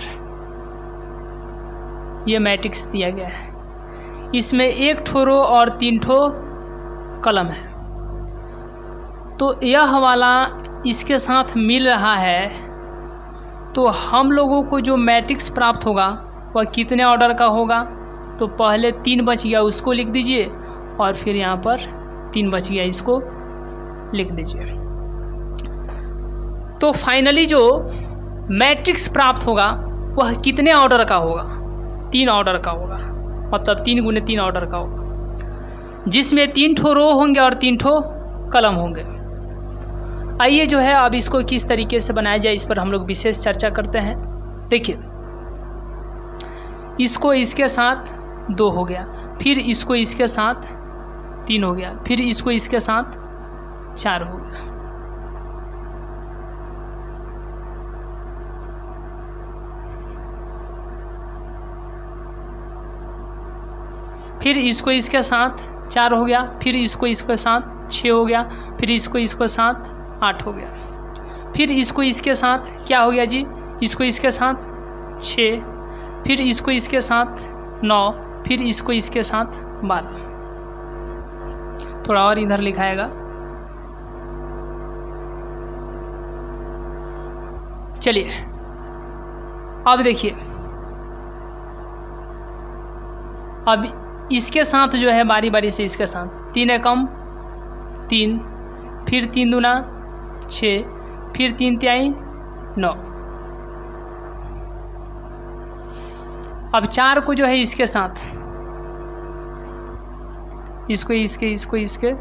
ये मैट्रिक्स दिया गया है। इसमें 1 ठो रो और 3 ठो कलम है। तो यह वाला इसके साथ मिल रहा है, तो हम लोगों को जो मैट्रिक्स प्राप्त होगा वह कितने ऑर्डर का होगा। तो पहले 3 बच गया उसको लिख दीजिए, और फिर यहाँ पर 3 बच गया इसको लिख दीजिए। तो फाइनली जो मैट्रिक्स प्राप्त होगा वह कितने ऑर्डर का होगा, 3 ऑर्डर का होगा, मतलब 3 गुने 3 ऑर्डर का होगा, जिसमें 3 ठो रो होंगे और 3 ठो कलम होंगे। आइए जो है अब इसको किस तरीके से बनाया जाए इस पर हम लोग विशेष चर्चा करते हैं। देखिए इसको इसके साथ 2 हो गया, फिर इसको इसके साथ 3 हो गया, फिर इसको इसके साथ 4 हो गया। फिर इसको इसके साथ 4 हो गया, फिर इसको इसके साथ 6 हो गया, फिर इसको इसके साथ 8 हो गया, फिर इसको इसके साथ क्या हो गया जी, इसको इसके साथ 6, फिर इसको इसके साथ 9, फिर इसको इसके साथ 12। थोड़ा और इधर लिखाएगा। चलिए अब देखिए, अब इसके साथ जो है बारी बारी से इसके साथ 3 एकम 3, फिर 3 दूना 6, फिर 3 तिहाई 9। अब 4 को जो है इसके साथ, इसको इसके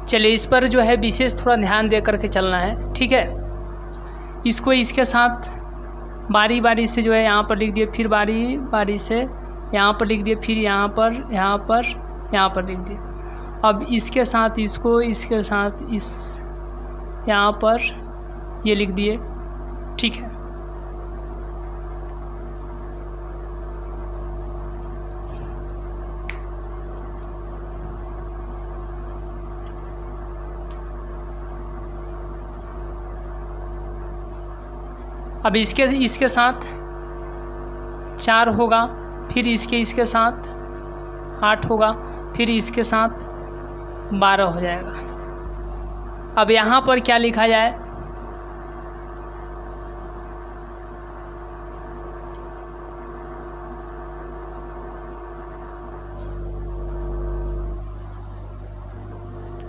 चलिए इस पर जो है विशेष थोड़ा ध्यान दे करके चलना है, ठीक है। इसको इसके साथ बारी बारी से जो है यहाँ पर लिख दिए, फिर बारी बारी से यहाँ पर लिख दिए, फिर यहाँ पर लिख दिए। अब इसके साथ इसको इसके साथ इस यहाँ पर ये लिख दिए, ठीक है। अब इसके साथ 4 होगा, फिर इसके साथ 8 होगा, फिर इसके साथ 12 हो जाएगा। अब यहाँ पर क्या लिखा जाए,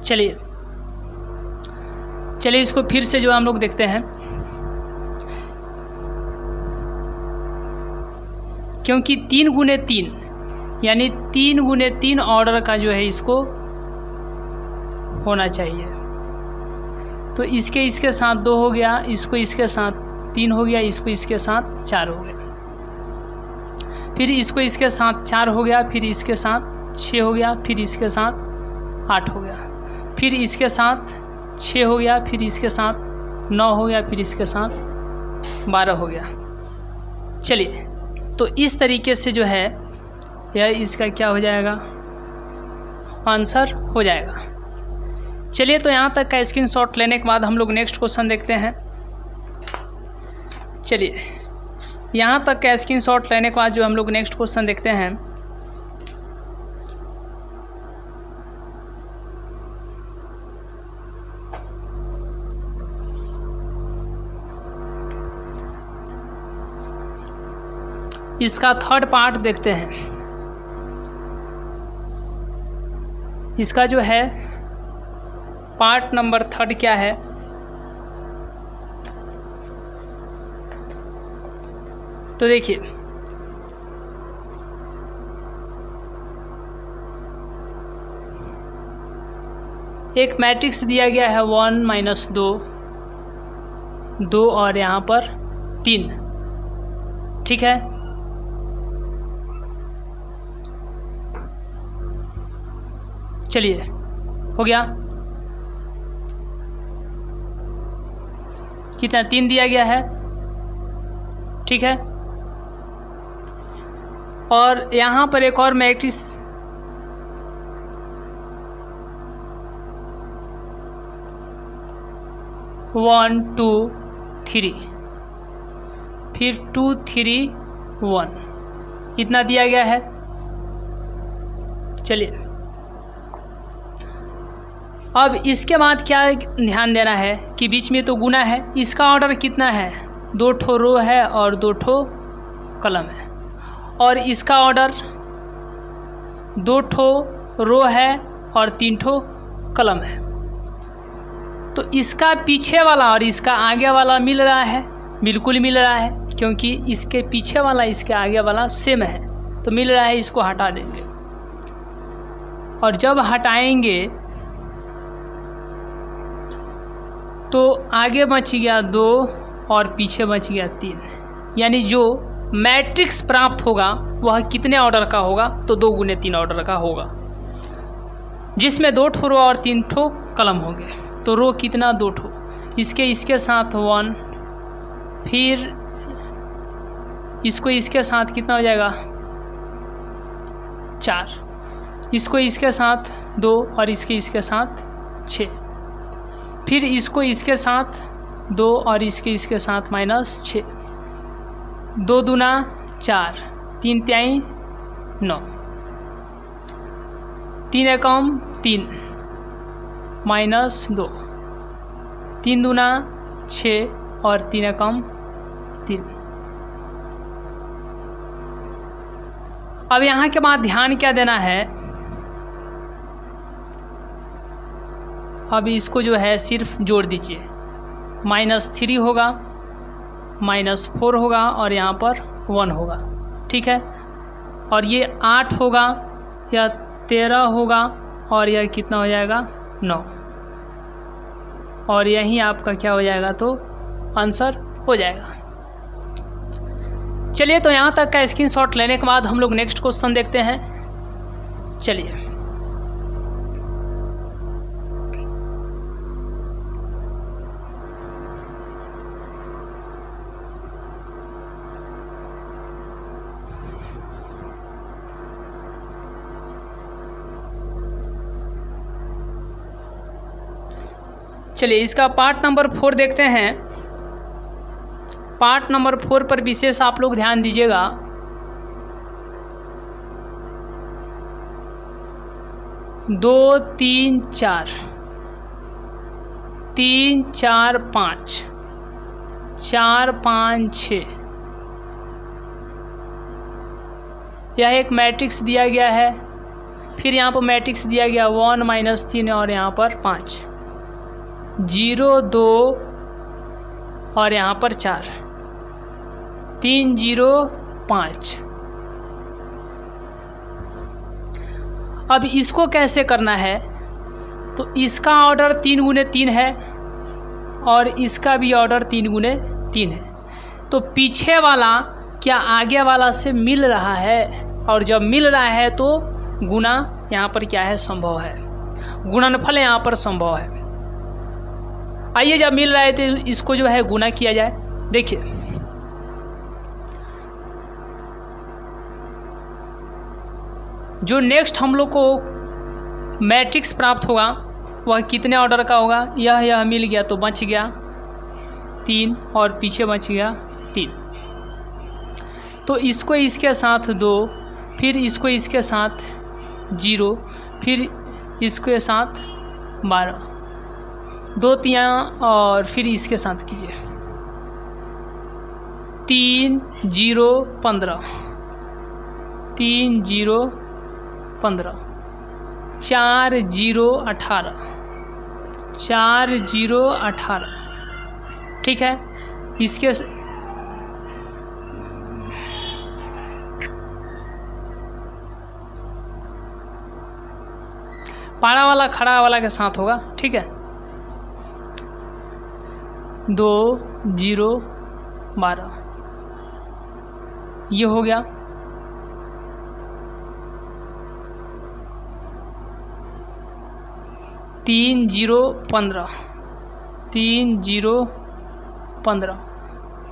चलिए इसको फिर से जो हम लोग देखते हैं, क्योंकि 3 गुने 3 यानी 3 गुने 3 ऑर्डर का जो है इसको होना चाहिए। तो इसके साथ 2 हो गया, इसको इसके साथ 3 हो गया, इसको इसके साथ 4 हो गया, फिर इसको इसके साथ 4 हो गया, फिर इसके साथ 6 हो गया, फिर इसके साथ 8 हो गया, फिर इसके साथ 6 हो गया, फिर इसके साथ 9 हो गया, फिर इसके साथ 12 हो गया। चलिए तो इस तरीके से जो है यह इसका क्या हो जाएगा, आंसर हो जाएगा। चलिए तो यहाँ तक का स्क्रीनशॉट लेने के बाद हम लोग नेक्स्ट क्वेश्चन देखते हैं। चलिए यहाँ तक का स्क्रीनशॉट लेने के बाद जो हम लोग नेक्स्ट क्वेश्चन देखते हैं, इसका थर्ड पार्ट देखते हैं। इसका जो है पार्ट नंबर 3 क्या है, तो देखिए एक मैट्रिक्स दिया गया है 1 - 2 और यहाँ पर 3, ठीक है। चलिए हो गया, कितना 3 दिया गया है, ठीक है। और यहाँ पर एक और मैट्रिक्स वन 2 3, फिर 2 3 1 इतना दिया गया है। चलिए अब इसके बाद क्या ध्यान देना है कि बीच में तो गुना है, इसका ऑर्डर कितना है, 2 ठो रो है और 2 ठो कलम है, और इसका ऑर्डर 2 ठो रो है और 3 ठो कलम है। तो इसका पीछे वाला और इसका आगे वाला मिल रहा है, बिल्कुल मिल रहा है, क्योंकि इसके पीछे वाला इसके आगे वाला सेम है, तो मिल रहा है, इसको हटा देंगे। और जब हटाएंगे तो आगे बच गया 2 और पीछे बच गया 3, यानी जो मैट्रिक्स प्राप्त होगा वह कितने ऑर्डर का होगा? तो 2 गुने 3 ऑर्डर का होगा, जिसमें 2 ठो रो और 3 ठो कलम होंगे। तो रो कितना? 2 ठो, इसके साथ 1, फिर इसको इसके साथ कितना हो जाएगा? 4, इसको इसके साथ 2 और इसके साथ 6, फिर इसको इसके साथ 2 और इसके साथ -6, 2 दूना 4, 3 तिहाई 9, 3 एकम 3 -2, 3 दूना 6 और 3 एकम 3। अब यहाँ के बाद ध्यान क्या देना है? अब इसको जो है सिर्फ जोड़ दीजिए, -3 होगा, -4 होगा और यहाँ पर 1 होगा, ठीक है। और ये 8 होगा, या 13 होगा और यह कितना हो जाएगा? 9, और यही आपका क्या हो जाएगा? तो आंसर हो जाएगा। चलिए, तो यहाँ तक का स्क्रीनशॉट लेने के बाद हम लोग नेक्स्ट क्वेश्चन देखते हैं। चलिए, इसका पार्ट नंबर 4 देखते हैं। पार्ट नंबर 4 पर विशेष आप लोग ध्यान दीजिएगा। दो 3 4, 3 4 5, 4 5 6, यह एक मैट्रिक्स दिया गया है। फिर यहाँ पर मैट्रिक्स दिया गया 1 -3 और यहाँ पर 5, 0 2 और यहाँ पर 4, 3 0 5। अब इसको कैसे करना है? तो इसका ऑर्डर 3 गुने 3 है और इसका भी ऑर्डर 3 गुने 3 है। तो पीछे वाला क्या आगे वाला से मिल रहा है? और जब मिल रहा है तो गुना यहाँ पर क्या है? संभव है। गुणनफल यहाँ पर संभव है। आइए, जब मिल रहा है तो इसको जो है गुना किया जाए। देखिए, जो नेक्स्ट हम लोग को मैट्रिक्स प्राप्त होगा वह कितने ऑर्डर का होगा? यह मिल गया तो बच गया 3 और पीछे बच गया 3। तो इसको इसके साथ 2, फिर इसको इसके साथ 0, फिर इसके साथ 12, 2 तिया और फिर इसके साथ कीजिए 3 0 15, 3 0 15, 4 0 18, 4 0 18, ठीक है। इसके पारा वाला खड़ा वाला के साथ होगा, ठीक है। 2 0 12, ये हो गया। तीन 0 15, 3 0 15,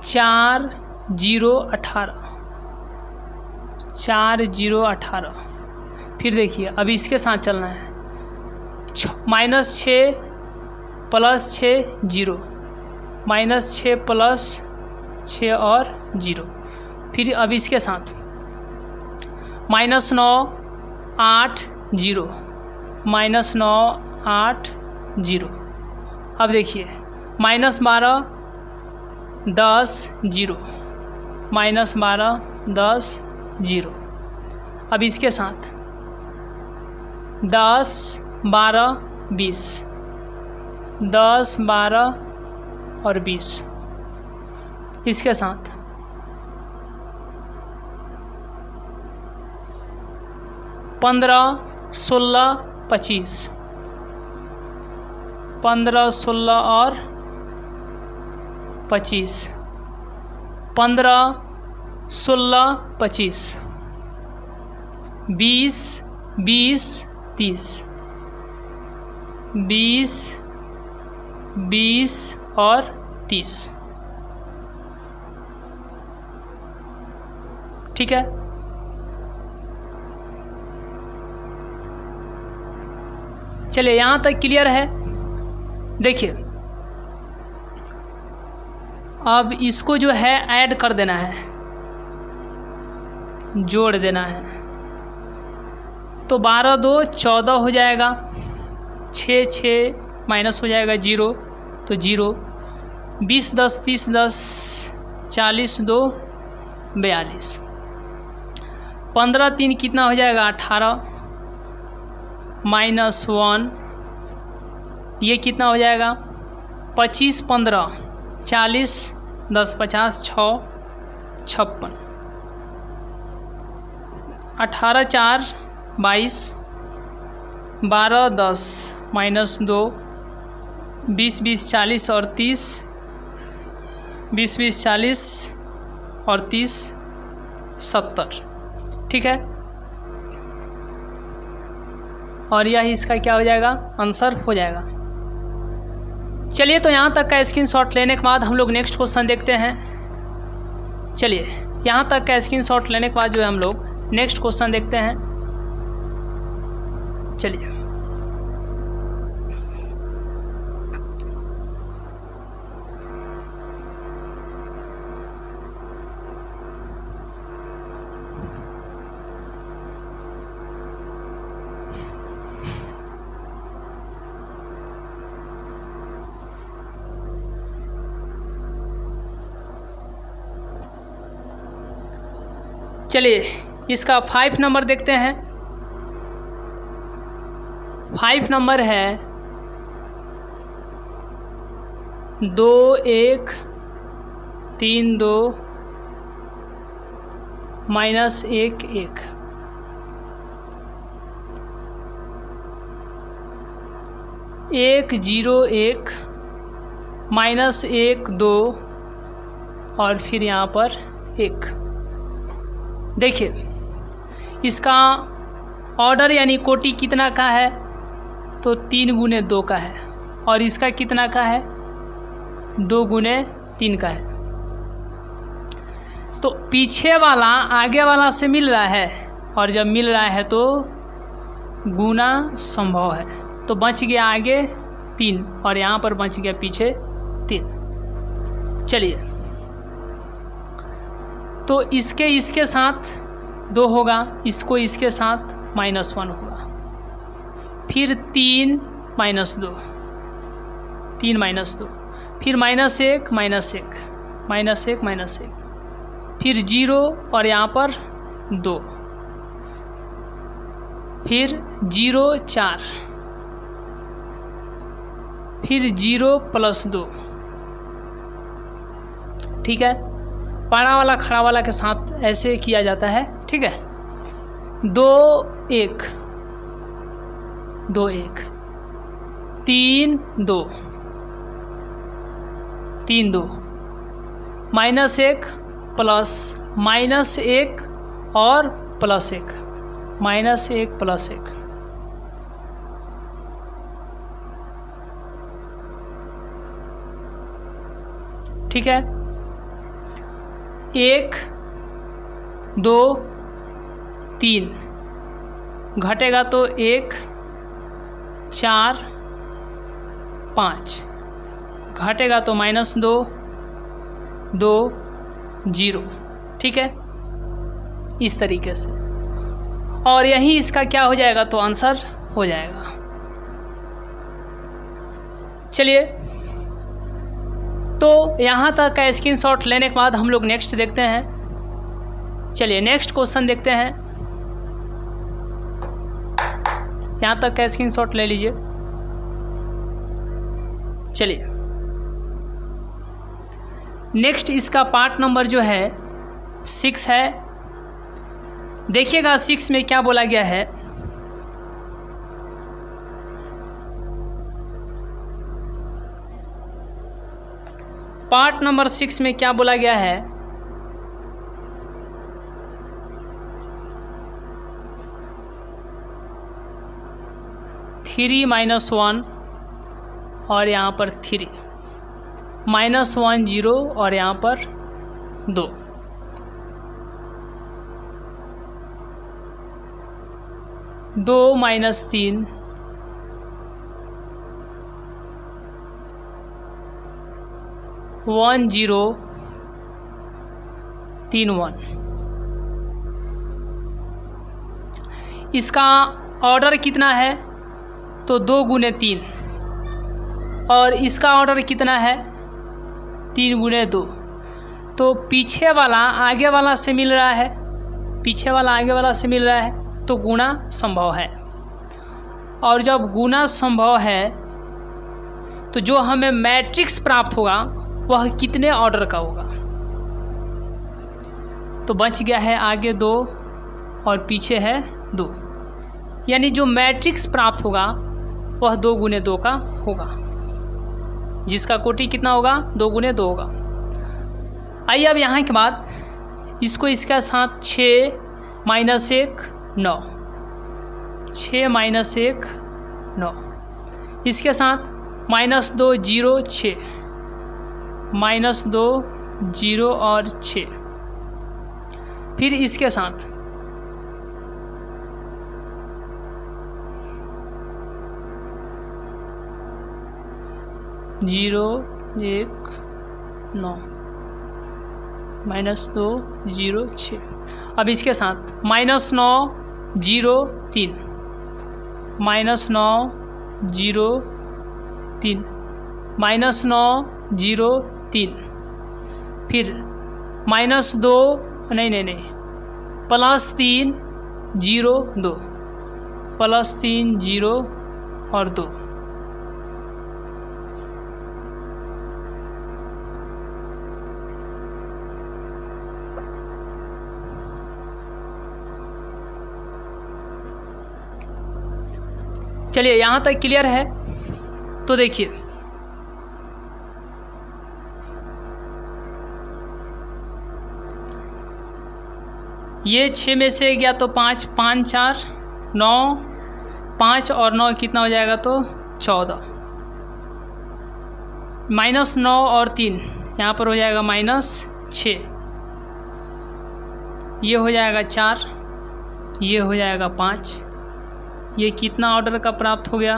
4 0 18, 4 0 18। फिर देखिए, अब इसके साथ चलना है। -6 + 6 0, -6 + 6 और 0। फिर अब इसके साथ -9 8 0, -9 8 0। अब देखिए, -12 10 0, -12 10 0। अब इसके साथ 10 12 20, 10 12 और 20। इसके साथ 15 16 25, 15 16 और 25, 15 16 25, 20 20 30, 20 20 और 30। ठीक है, चलिए यहाँ तक क्लियर है। देखिए अब इसको जो है ऐड कर देना है, जोड़ देना है। तो 12 2 14 हो जाएगा, 6 6 माइनस हो जाएगा 0, तो 0, 20 10 30 10, 40 2 42, 15 3 कितना हो जाएगा 18, -1 ये कितना हो जाएगा 25 15 40 10 50 6 56, 18 4 22, 12 10 -2, 20 20 40 और 30, 20 20 40 और 30 70। ठीक है, और यह इसका क्या हो जाएगा आंसर हो जाएगा। चलिए तो यहाँ तक का स्क्रीनशॉट लेने के बाद हम लोग नेक्स्ट क्वेश्चन देखते हैं। चलिए यहाँ तक का स्क्रीनशॉट लेने के बाद जो है हम लोग नेक्स्ट क्वेश्चन देखते हैं। चलिए चलिए इसका 5 नंबर देखते हैं। 5 नंबर है 2 1 3 2 -1 1, 1 0 1 -1 2 और फिर यहाँ पर 1। देखिए इसका ऑर्डर यानी कोटि कितना का है, तो 3 गुने 2 का है, और इसका कितना का है 2 गुने 3 का है। तो पीछे वाला आगे वाला से मिल रहा है, और जब मिल रहा है तो गुना संभव है, तो बच गया आगे 3 और यहाँ पर बच गया पीछे 3। चलिए तो इसके साथ 2 होगा, इसको इसके साथ -1 होगा, फिर 3 -2, 3 -2, फिर -1 -1 -1 फिर 0 और यहाँ पर 2, फिर 0 4, फिर 0 +2। ठीक है, पारा वाला खड़ा वाला के साथ ऐसे किया जाता है। ठीक है, 2 1 2 1, 3 2 3 2, -1 प्लस -1 और +1, -1 +1। ठीक है, 1 2 3 घटेगा तो 1 4 5, घटेगा तो -2 2 0। ठीक है, इस तरीके से, और यही इसका क्या हो जाएगा तो आंसर हो जाएगा। चलिए तो यहाँ तक का स्क्रीनशॉट लेने के बाद हम लोग नेक्स्ट देखते हैं। चलिए नेक्स्ट क्वेश्चन देखते हैं। यहाँ तक का स्क्रीनशॉट ले लीजिए। चलिए नेक्स्ट इसका पार्ट नंबर जो है 6 है। देखिएगा 6 में क्या बोला गया है। पार्ट नंबर 6 में क्या बोला गया है, थ्री माइनस वन और यहाँ पर 3, -1 0 और यहाँ पर 2। दो माइनस 3 1 0 3 1। इसका ऑर्डर कितना है, तो 2 गुने 3, और इसका ऑर्डर कितना है, 3 गुने 2। तो पीछे वाला आगे वाला से मिल रहा है, पीछे वाला आगे वाला से मिल रहा है, तो गुणा संभव है। और जब गुणा संभव है तो जो हमें मैट्रिक्स प्राप्त होगा वह कितने ऑर्डर का होगा, तो बच गया है आगे 2 और पीछे है 2, यानी जो मैट्रिक्स प्राप्त होगा वह 2 गुने 2 का होगा, जिसका कोटि कितना होगा, 2 गुने 2 होगा। आइए अब यहाँ के बाद इसको इसके साथ 6 माइनस 1 9, 6 माइनस 1 9, इसके साथ -2 0 6, -2 0 और 6, फिर इसके साथ जीरो 1 9, -2 0 6। अब इसके साथ -9 0 3, -9 0 3, -9 0 3, फिर -2 नहीं +3 0 2, +3 0 और 2। चलिए यहाँ तक क्लियर है। तो देखिए ये 6 में से गया तो 5 5 4 9, 5 और 9 कितना हो जाएगा, तो 14, -9 और 3 यहाँ पर हो जाएगा -6, ये हो जाएगा 4, ये हो जाएगा 5, ये कितना ऑर्डर का प्राप्त हो गया,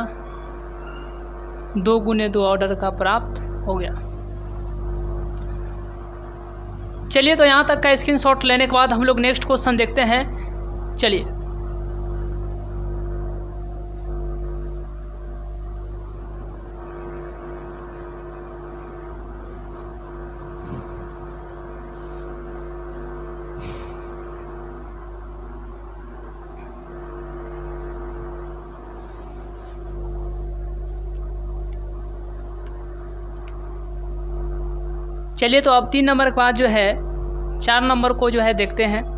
2 गुने 2 ऑर्डर का प्राप्त हो गया। चलिए तो यहाँ तक का स्क्रीनशॉट लेने के बाद हम लोग नेक्स्ट क्वेश्चन देखते हैं। चलिए चलिए तो अब 3 नंबर के बाद जो है 4 नंबर को जो है देखते हैं।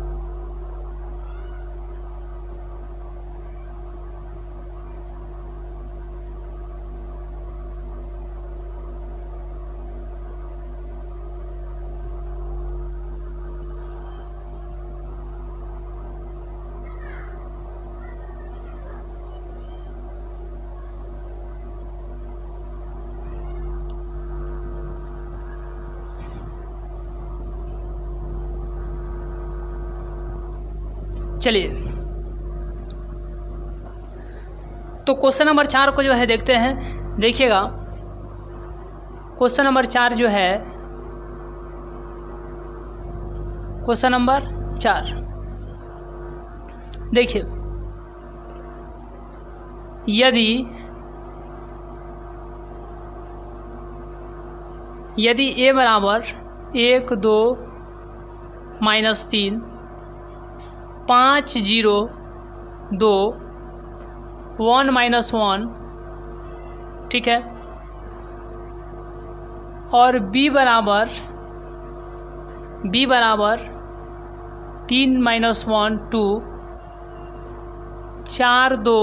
चलिए तो क्वेश्चन नंबर 4 को जो है देखते हैं। देखिएगा क्वेश्चन नंबर 4 जो है, क्वेश्चन नंबर 4 देखिए, यदि a बराबर 1 2 -3 5 0 2 1 -1, ठीक है, और b बराबर 3 -1 2 4 2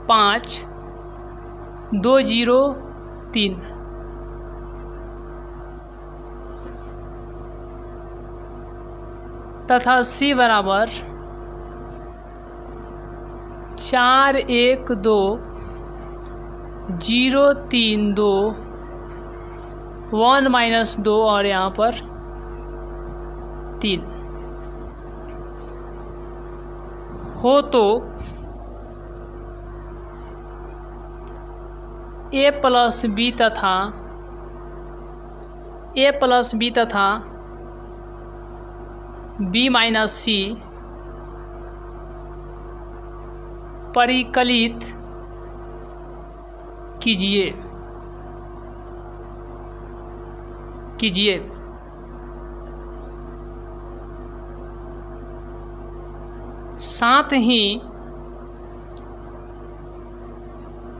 5 2 0 3, तथा C बराबर 4 1 2 0 3 2 1 माइनस 2 और यहाँ पर 3 हो तो A प्लस B तथा B माइनस C परिकलित कीजिए साथ ही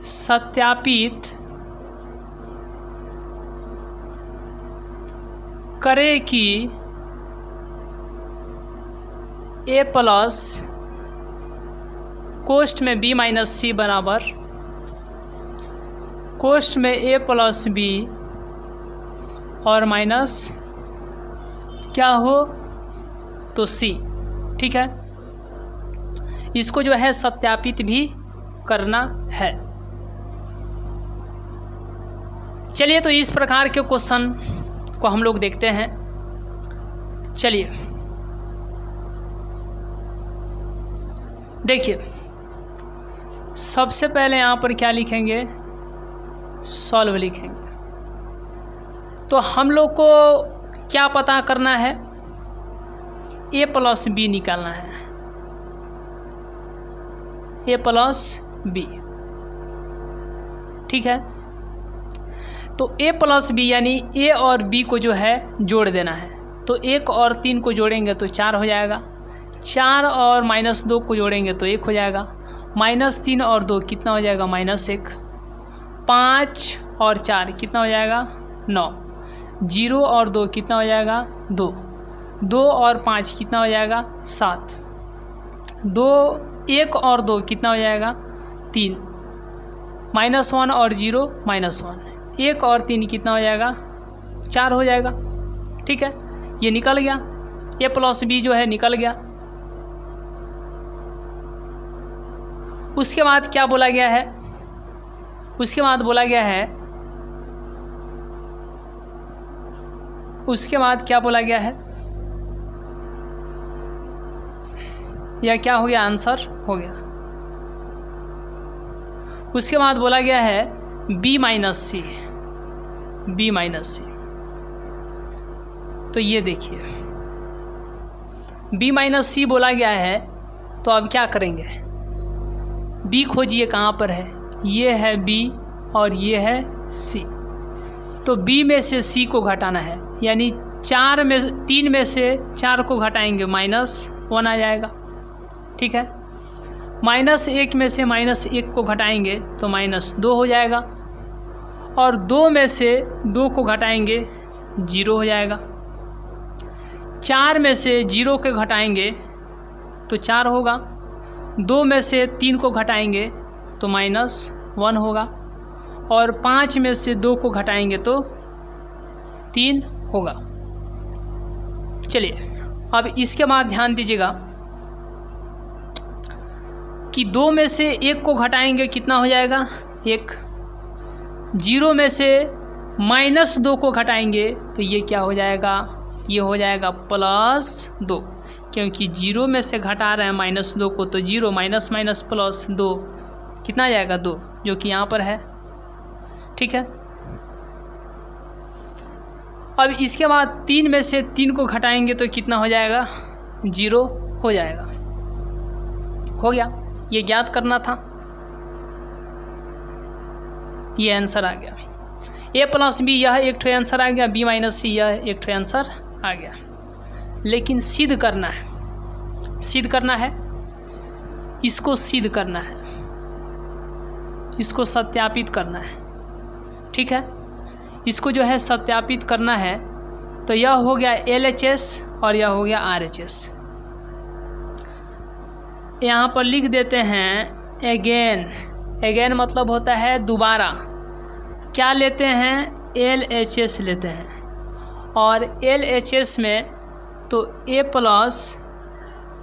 सत्यापित करें कि A प्लस कोष्ठ में B माइनस C बराबर कोष्ठ में A प्लस B और माइनस क्या हो तो C। ठीक है, इसको जो है सत्यापित भी करना है। चलिए तो इस प्रकार के क्वेश्चन को हम लोग देखते हैं। चलिए देखिए, सबसे पहले यहाँ पर क्या लिखेंगे, सॉल्व लिखेंगे। तो हम लोग को क्या पता करना है, A प्लस B निकालना है, A प्लस B। ठीक है, तो A प्लस B यानी A और B को जो है जोड़ देना है। तो 1 और 3 को जोड़ेंगे तो 4 हो जाएगा, 4 और माइनस 2 को जोड़ेंगे तो 1 हो जाएगा, माइनस 3 और 2 कितना हो जाएगा, माइनस 1, 5 और 4 कितना हो जाएगा, 9, 0 और 2 कितना हो जाएगा, 2, 2 और 5 कितना हो जाएगा, 7, 2 1 और 2 कितना हो जाएगा, 3, माइनस 1 और 0 माइनस 1, 1 और 3 कितना हो जाएगा, 4 हो जाएगा। ठीक है, ये निकल गया, A प्लस B जो है निकल गया। उसके बाद क्या बोला गया है, उसके बाद क्या बोला गया है, या क्या हो गया, आंसर हो गया। उसके बाद बोला गया है B माइनस C। तो ये देखिए B माइनस C बोला गया है, तो अब क्या करेंगे, B खोजिए कहाँ पर है, ये है B और ये है C। तो B में से C को घटाना है, यानी 3 में से 4 को घटाएंगे -1 आ जाएगा। ठीक है, -1 में से -1 को घटाएंगे तो -2 हो जाएगा, और 2 में से 2 को घटाएंगे 0 हो जाएगा, 4 में से 0 के घटाएंगे तो 4 होगा, 2 में से 3 को घटाएंगे तो -1 होगा, और 5 में से 2 को घटाएंगे तो 3 होगा। चलिए अब इसके बाद ध्यान दीजिएगा कि 2 में से 1 को घटाएंगे कितना हो जाएगा, 1, 0 में से -2 को घटाएंगे तो ये क्या हो जाएगा, ये हो जाएगा +2, क्योंकि 0 में से घटा रहे हैं -2 को, तो 0 माइनस +2 कितना आ जाएगा, 2, जो कि यहाँ पर है। ठीक है, अब इसके बाद 3 में से 3 को घटाएंगे तो कितना हो जाएगा, 0 हो जाएगा। हो गया, ये ज्ञात करना था, ये आंसर आ गया। A प्लस B यह एक ठो आंसर आ गया, B माइनस C यह एक ठो आंसर आ गया। लेकिन सिद्ध करना है, इसको सिद्ध करना है, इसको सत्यापित करना है। ठीक है, इसको जो है सत्यापित करना है, तो यह हो गया LHS और यह हो गया RHS। यहाँ पर लिख देते हैं अगेन मतलब होता है दोबारा। क्या लेते हैं, LHS लेते हैं, और LHS में तो A प्लस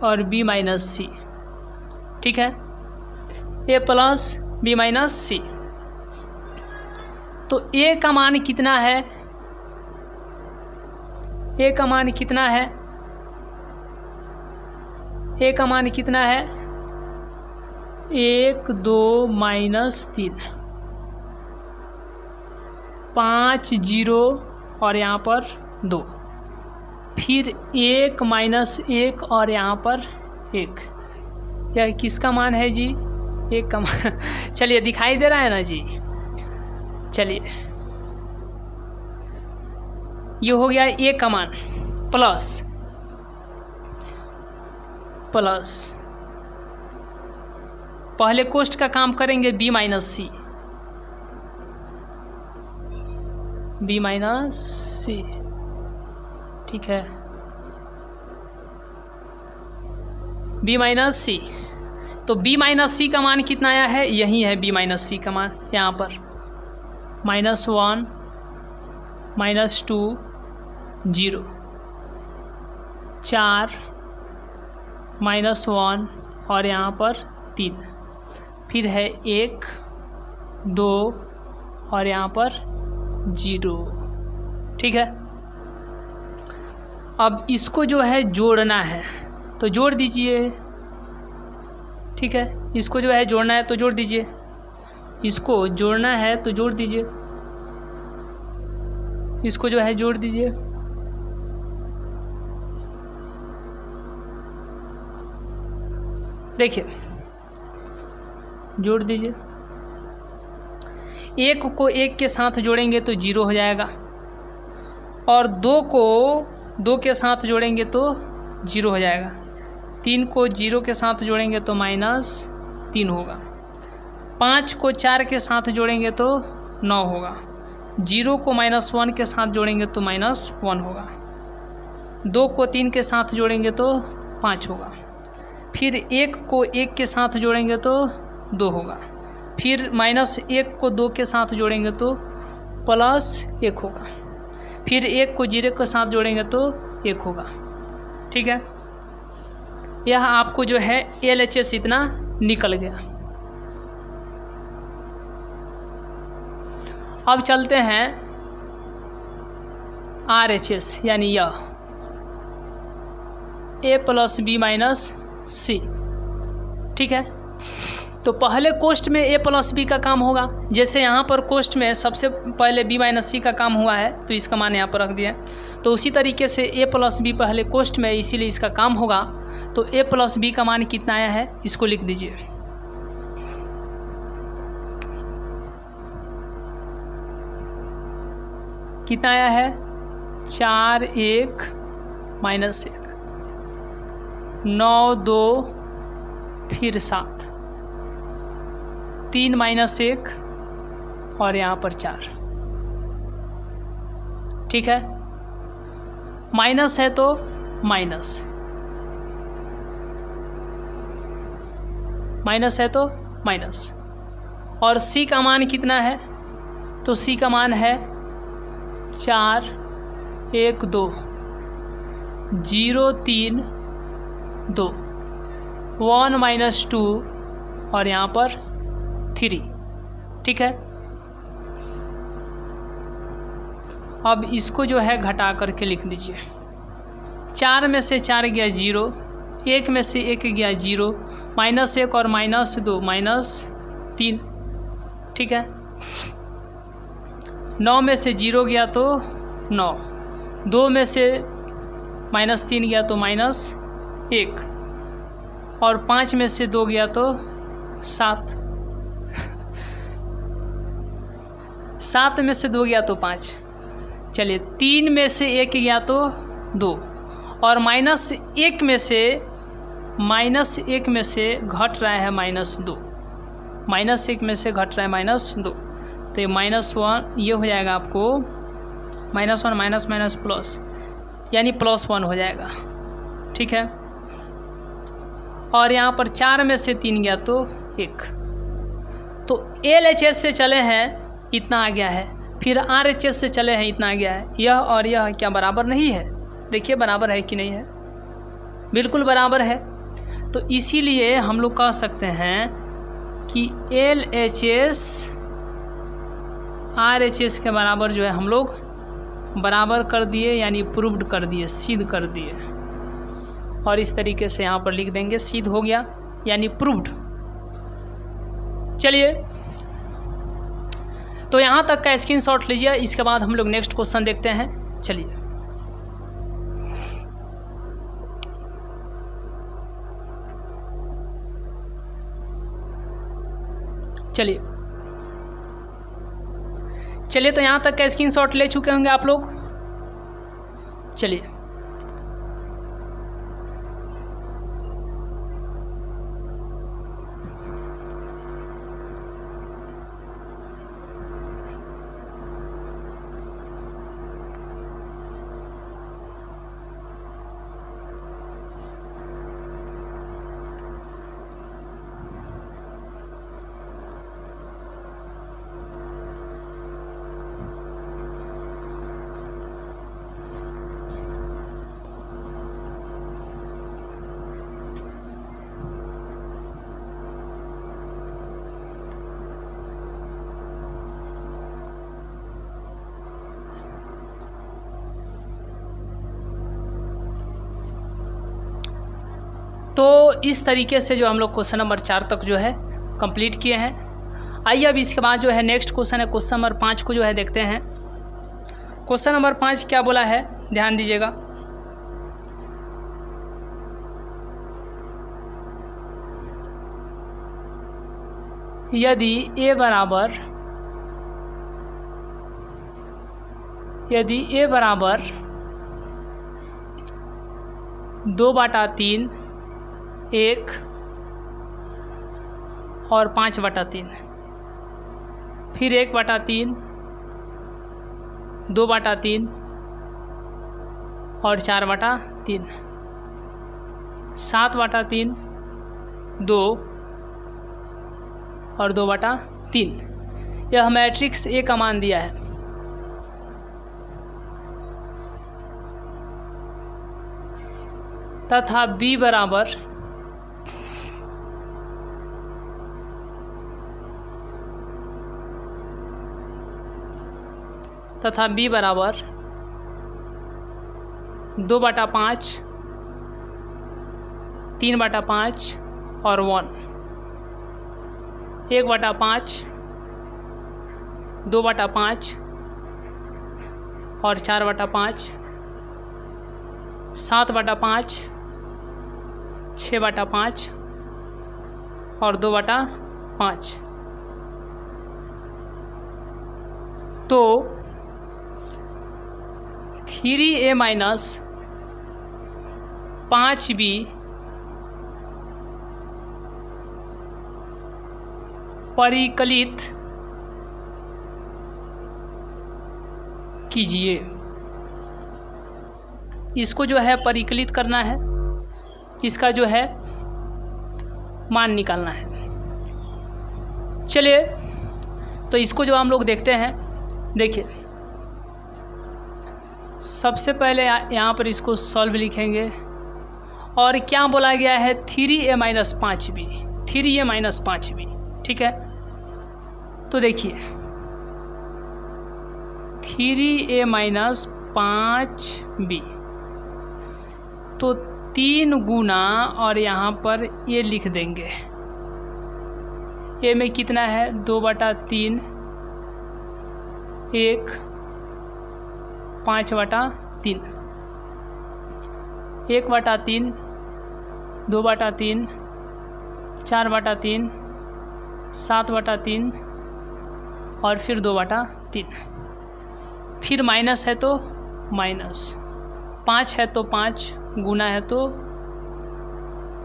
और बी माइनस सी, ठीक है, ए प्लस बी माइनस सी। तो ए का मान कितना है, ए का मान कितना है, ए का मान कितना है 1 2 माइनस 3, 5 0 और यहाँ पर 2, फिर 1 माइनस 1 और यहाँ पर 1। यह किसका मान है जी, 1 का मान चलिए दिखाई दे रहा है ना जी, चलिए ये हो गया 1 का मान प्लस पहले कोष्ठ का काम करेंगे बी माइनस सी, बी माइनस सी, ठीक है, बी माइनस सी। तो बी माइनस सी का मान कितना आया है, यही है बी माइनस सी का मान, यहाँ पर -1 -2 0, 4 -1 और यहाँ पर 3, फिर है 1 2 और यहाँ पर 0, ठीक है। अब इसको जो है जोड़ना है तो जोड़ दीजिए, ठीक है, इसको जो है जोड़ना है तो जोड़ दीजिए, इसको जोड़ना है तो जोड़ दीजिए, इसको जो है जोड़ दीजिए, देखिए जोड़ दीजिए, 1 को 1 के साथ जोड़ेंगे तो 0 हो जाएगा, और 2 को 2 के साथ जोड़ेंगे तो 0 हो जाएगा, 3 को 0 के साथ जोड़ेंगे तो -3 होगा, 5 को 4 के साथ जोड़ेंगे तो 9 होगा, 0 को -1 के साथ जोड़ेंगे तो -1 होगा, 2 को 3 के साथ जोड़ेंगे तो 5 होगा, फिर 1 को 1 के साथ जोड़ेंगे तो 2 होगा, फिर -1 को 2 के साथ जोड़ेंगे तो +1 होगा, फिर 1 को 0 के साथ जोड़ेंगे तो 1 होगा, ठीक है। यह आपको जो है LHS इतना निकल गया। अब चलते हैं RHS, यानी यह A + B - C, ठीक है। तो पहले कोष्ठ में A + B का काम होगा, जैसे यहाँ पर कोष्ठ में सबसे पहले B - C का काम हुआ है तो इसका मान यहाँ पर रख दिया, तो उसी तरीके से A + B पहले कोष्ठ में, इसीलिए इसका काम होगा। तो A + B का मान कितना आया है इसको लिख दीजिए, कितना आया है 4 1 - 1, 9 2 फिर 7, 3 - 1 और यहाँ पर 4, ठीक है। माइनस है तो माइनस, माइनस है तो माइनस, और C का मान कितना है, तो C का मान है 4 1 2 0 3 2, 1 - 2 और यहाँ पर 3, ठीक है। अब इसको जो है घटा करके लिख दीजिए, 4 में से 4 गया 0, 1 में से 1 गया 0, -1 और -2 -3, ठीक है। 9 में से 0 गया तो 9, 2 में से -3 गया तो -1, और 5 में से 2 गया तो 7, 7 में से 2 गया तो 5, चलिए 3 में से 1 गया तो 2, और -1 में से घट रहा है -2, -1 में से घट रहा है -2, तो ये -1 ये हो जाएगा आपको -1 प्लस, यानी +1 हो जाएगा, ठीक है। और यहाँ पर 4 में से 3 गया तो 1, तो LHS से चले हैं इतना आ गया है, फिर RHS से चले हैं इतना आ गया है। यह और यह क्या बराबर नहीं है, देखिए बराबर है कि नहीं है, बिल्कुल बराबर है। तो इसीलिए हम लोग कह सकते हैं कि LHS RHS के बराबर जो है हम लोग बराबर कर दिए, यानी प्रूव्ड कर दिए, सिद्ध कर दिए। और इस तरीके से यहाँ पर लिख देंगे, सिद्ध हो गया यानी प्रूव्ड। चलिए, तो यहाँ तक का स्क्रीनशॉट लीजिए। इसके बाद हम लोग नेक्स्ट क्वेश्चन देखते हैं। चलिए, चलिए तो यहाँ तक का स्क्रीनशॉट ले चुके होंगे आप लोग। चलिए, तो इस तरीके से जो हम लोग क्वेश्चन नंबर 4 तक जो है कंप्लीट किए हैं। आइए अब इसके बाद जो है नेक्स्ट क्वेश्चन है, क्वेश्चन नंबर 5 को जो है देखते हैं। क्वेश्चन नंबर 5 क्या बोला है, ध्यान दीजिएगा। यदि a बराबर 2/3 1 और 5/3, फिर 1/3 2/3 और 4/3, 7/3 2 और 2/3, यह मैट्रिक्स A का मान दिया है। तथा B बराबर तथा B बराबर 2/5 3/5 और 1, 1/5 2/5 और 4/5, 7/5 6/5 और 2/5। तो 3a माइनस 5b परिकलित कीजिए। इसको जो है परिकलित करना है, इसका जो है मान निकालना है। चलिए, तो इसको जो हम लोग देखते हैं, देखिए सबसे पहले यहाँ पर इसको सॉल्व लिखेंगे। और क्या बोला गया है, 3a minus 5b, 3a minus 5b, ठीक है। तो देखिए 3a माइनस 5b, तो 3 गुना और यहाँ पर ये लिख देंगे। ए में कितना है, 2/3 1 5/3, 1/3 2/3 4/3 7/3 और फिर 2/3। फिर माइनस है तो माइनस, 5 है तो 5, गुना है तो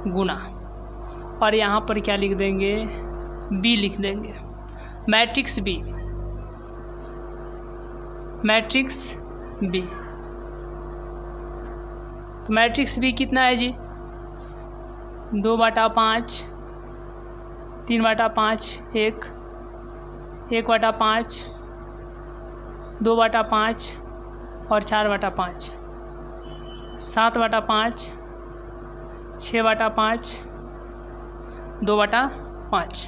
गुना, और यहाँ पर क्या लिख देंगे, b लिख देंगे, मैट्रिक्स b, मैट्रिक्स b। तो मैट्रिक्स b कितना है जी, 2/5 3/5 1 1/5 2/5 और 4/5 7/5 6/5 2/5।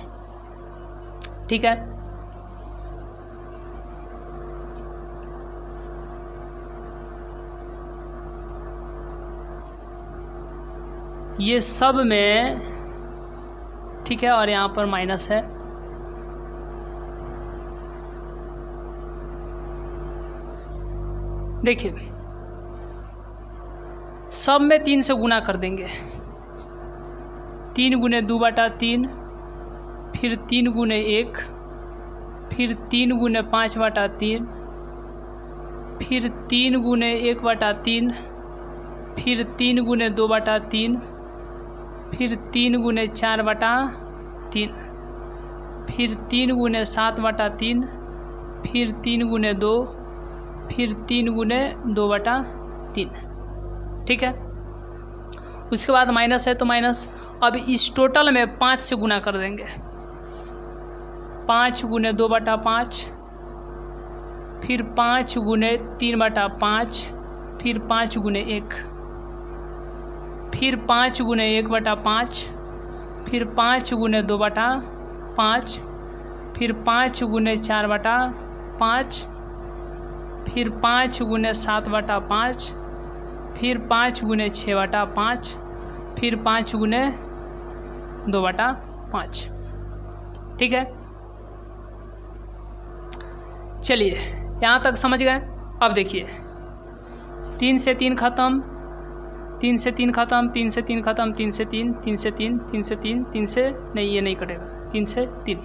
ठीक है, ये सब में, ठीक है, और यहाँ पर माइनस है। देखिए सब में 3 से गुना कर देंगे। 3 गुने 2/3, फिर 3 गुने 1, फिर 3 गुने 5/3, फिर 3 गुने 1/3, फिर 3 गुने 2/3, फिर 3 गुने 4/3, फिर 3 गुने 7/3, फिर 3 गुने 2, फिर 3 गुने 2/3। ठीक है, उसके बाद माइनस है तो माइनस। अब इस टोटल में 5 से गुना कर देंगे। 5 गुने 2/5, फिर 5 गुने 3/5, फिर 5 गुने 1, फिर 5 गुने 1/5, फिर 5 गुने 2/5, फिर 5 गुने 4/5, फिर 5 गुने 7/5, फिर 5 गुने 6/5, फिर 5 गुने 2/5। ठीक है, चलिए यहाँ तक समझ गए। अब देखिए 3 से 3 ख़त्म, 3 से 3 ख़त्म, 3 से 3 ख़त्म, 3 से 3, 3 से 3, 3 से 3, 3 से नहीं, ये नहीं कटेगा। 3 से 3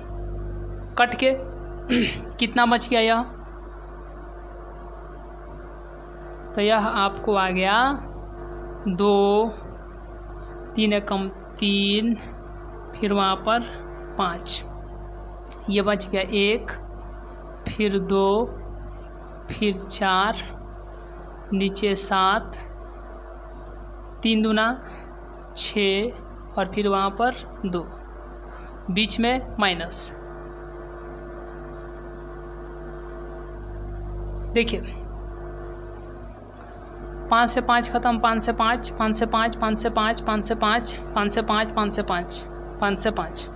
कट के कितना बच गया यह? तो यह आपको आ गया 2, 3 कम 3, फिर वहाँ पर 5, ये बच गया 1, फिर 2, फिर 4, नीचे 7, 3 दूना 6, और फिर वहाँ पर 2, बीच में माइनस। देखिए 5 से 5 ख़त्म, 5 से 5, 5 से 5, 5 से 5, 5 से 5, 5 से 5, 5 से 5, 5 से 5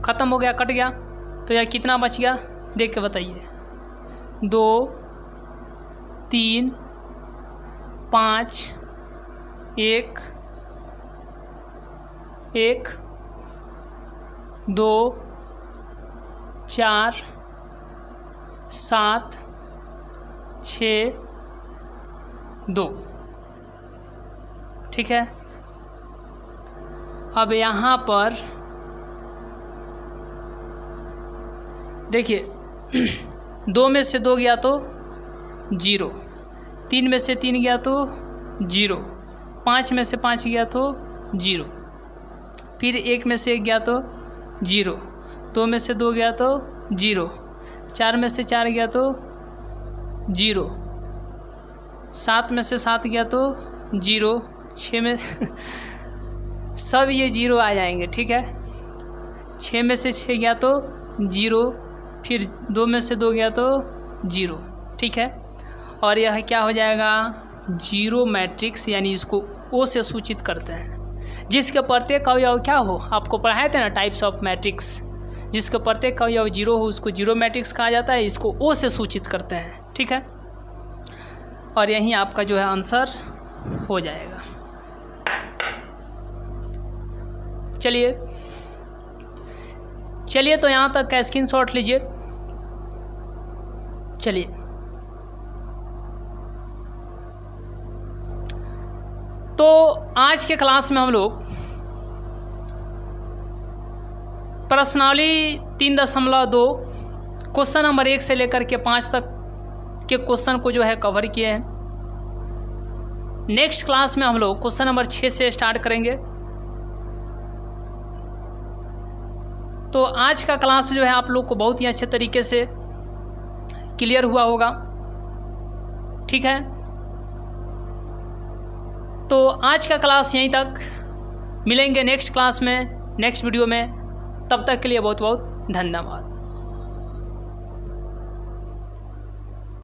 ख़त्म हो गया, कट गया। तो यह कितना बच गया देख के बताइए। 2, 3, 5, 1, 1, 2, 4, 7, 6, 2। ठीक है, अब यहाँ पर देखिए 2 में से 2 गया तो 0, 3 में से 3 गया तो 0, 5 में से 5 गया तो 0, फिर 1 में से 1 गया तो 0, 2 में से 2 गया तो 0, 4 में से 4 गया तो 0, 7 में से 7 गया तो 0, 6 में सब ये 0 आ जाएंगे। ठीक है, 6 में से 6 गया तो 0, फिर 2 में से 2 गया तो 0। ठीक है, और यह क्या हो जाएगा? 0 मैट्रिक्स, यानी इसको O से सूचित करते हैं। जिसके प्रत्येक अवयव क्या हो, आपको पढ़ाए थे ना टाइप्स ऑफ मैट्रिक्स, जिसके प्रत्येक अवयव 0 हो उसको 0 मैट्रिक्स कहा जाता है, इसको O से सूचित करते हैं। ठीक है, और यहीं आपका जो है आंसर हो जाएगा। चलिए चलिए, तो यहाँ तक का स्क्रीनशॉट लीजिए। चलिए तो आज के क्लास में हम लोग प्रश्नावली 3.2 क्वेश्चन नंबर 1 से लेकर के 5 तक के क्वेश्चन को जो है कवर किए हैं। नेक्स्ट क्लास में हम लोग क्वेश्चन नंबर 6 से स्टार्ट करेंगे। तो आज का क्लास जो है आप लोग को बहुत ही अच्छे तरीके से क्लियर हुआ होगा। ठीक है, तो आज का क्लास यहीं तक, मिलेंगे नेक्स्ट क्लास में, नेक्स्ट वीडियो में। तब तक के लिए बहुत बहुत धन्यवाद।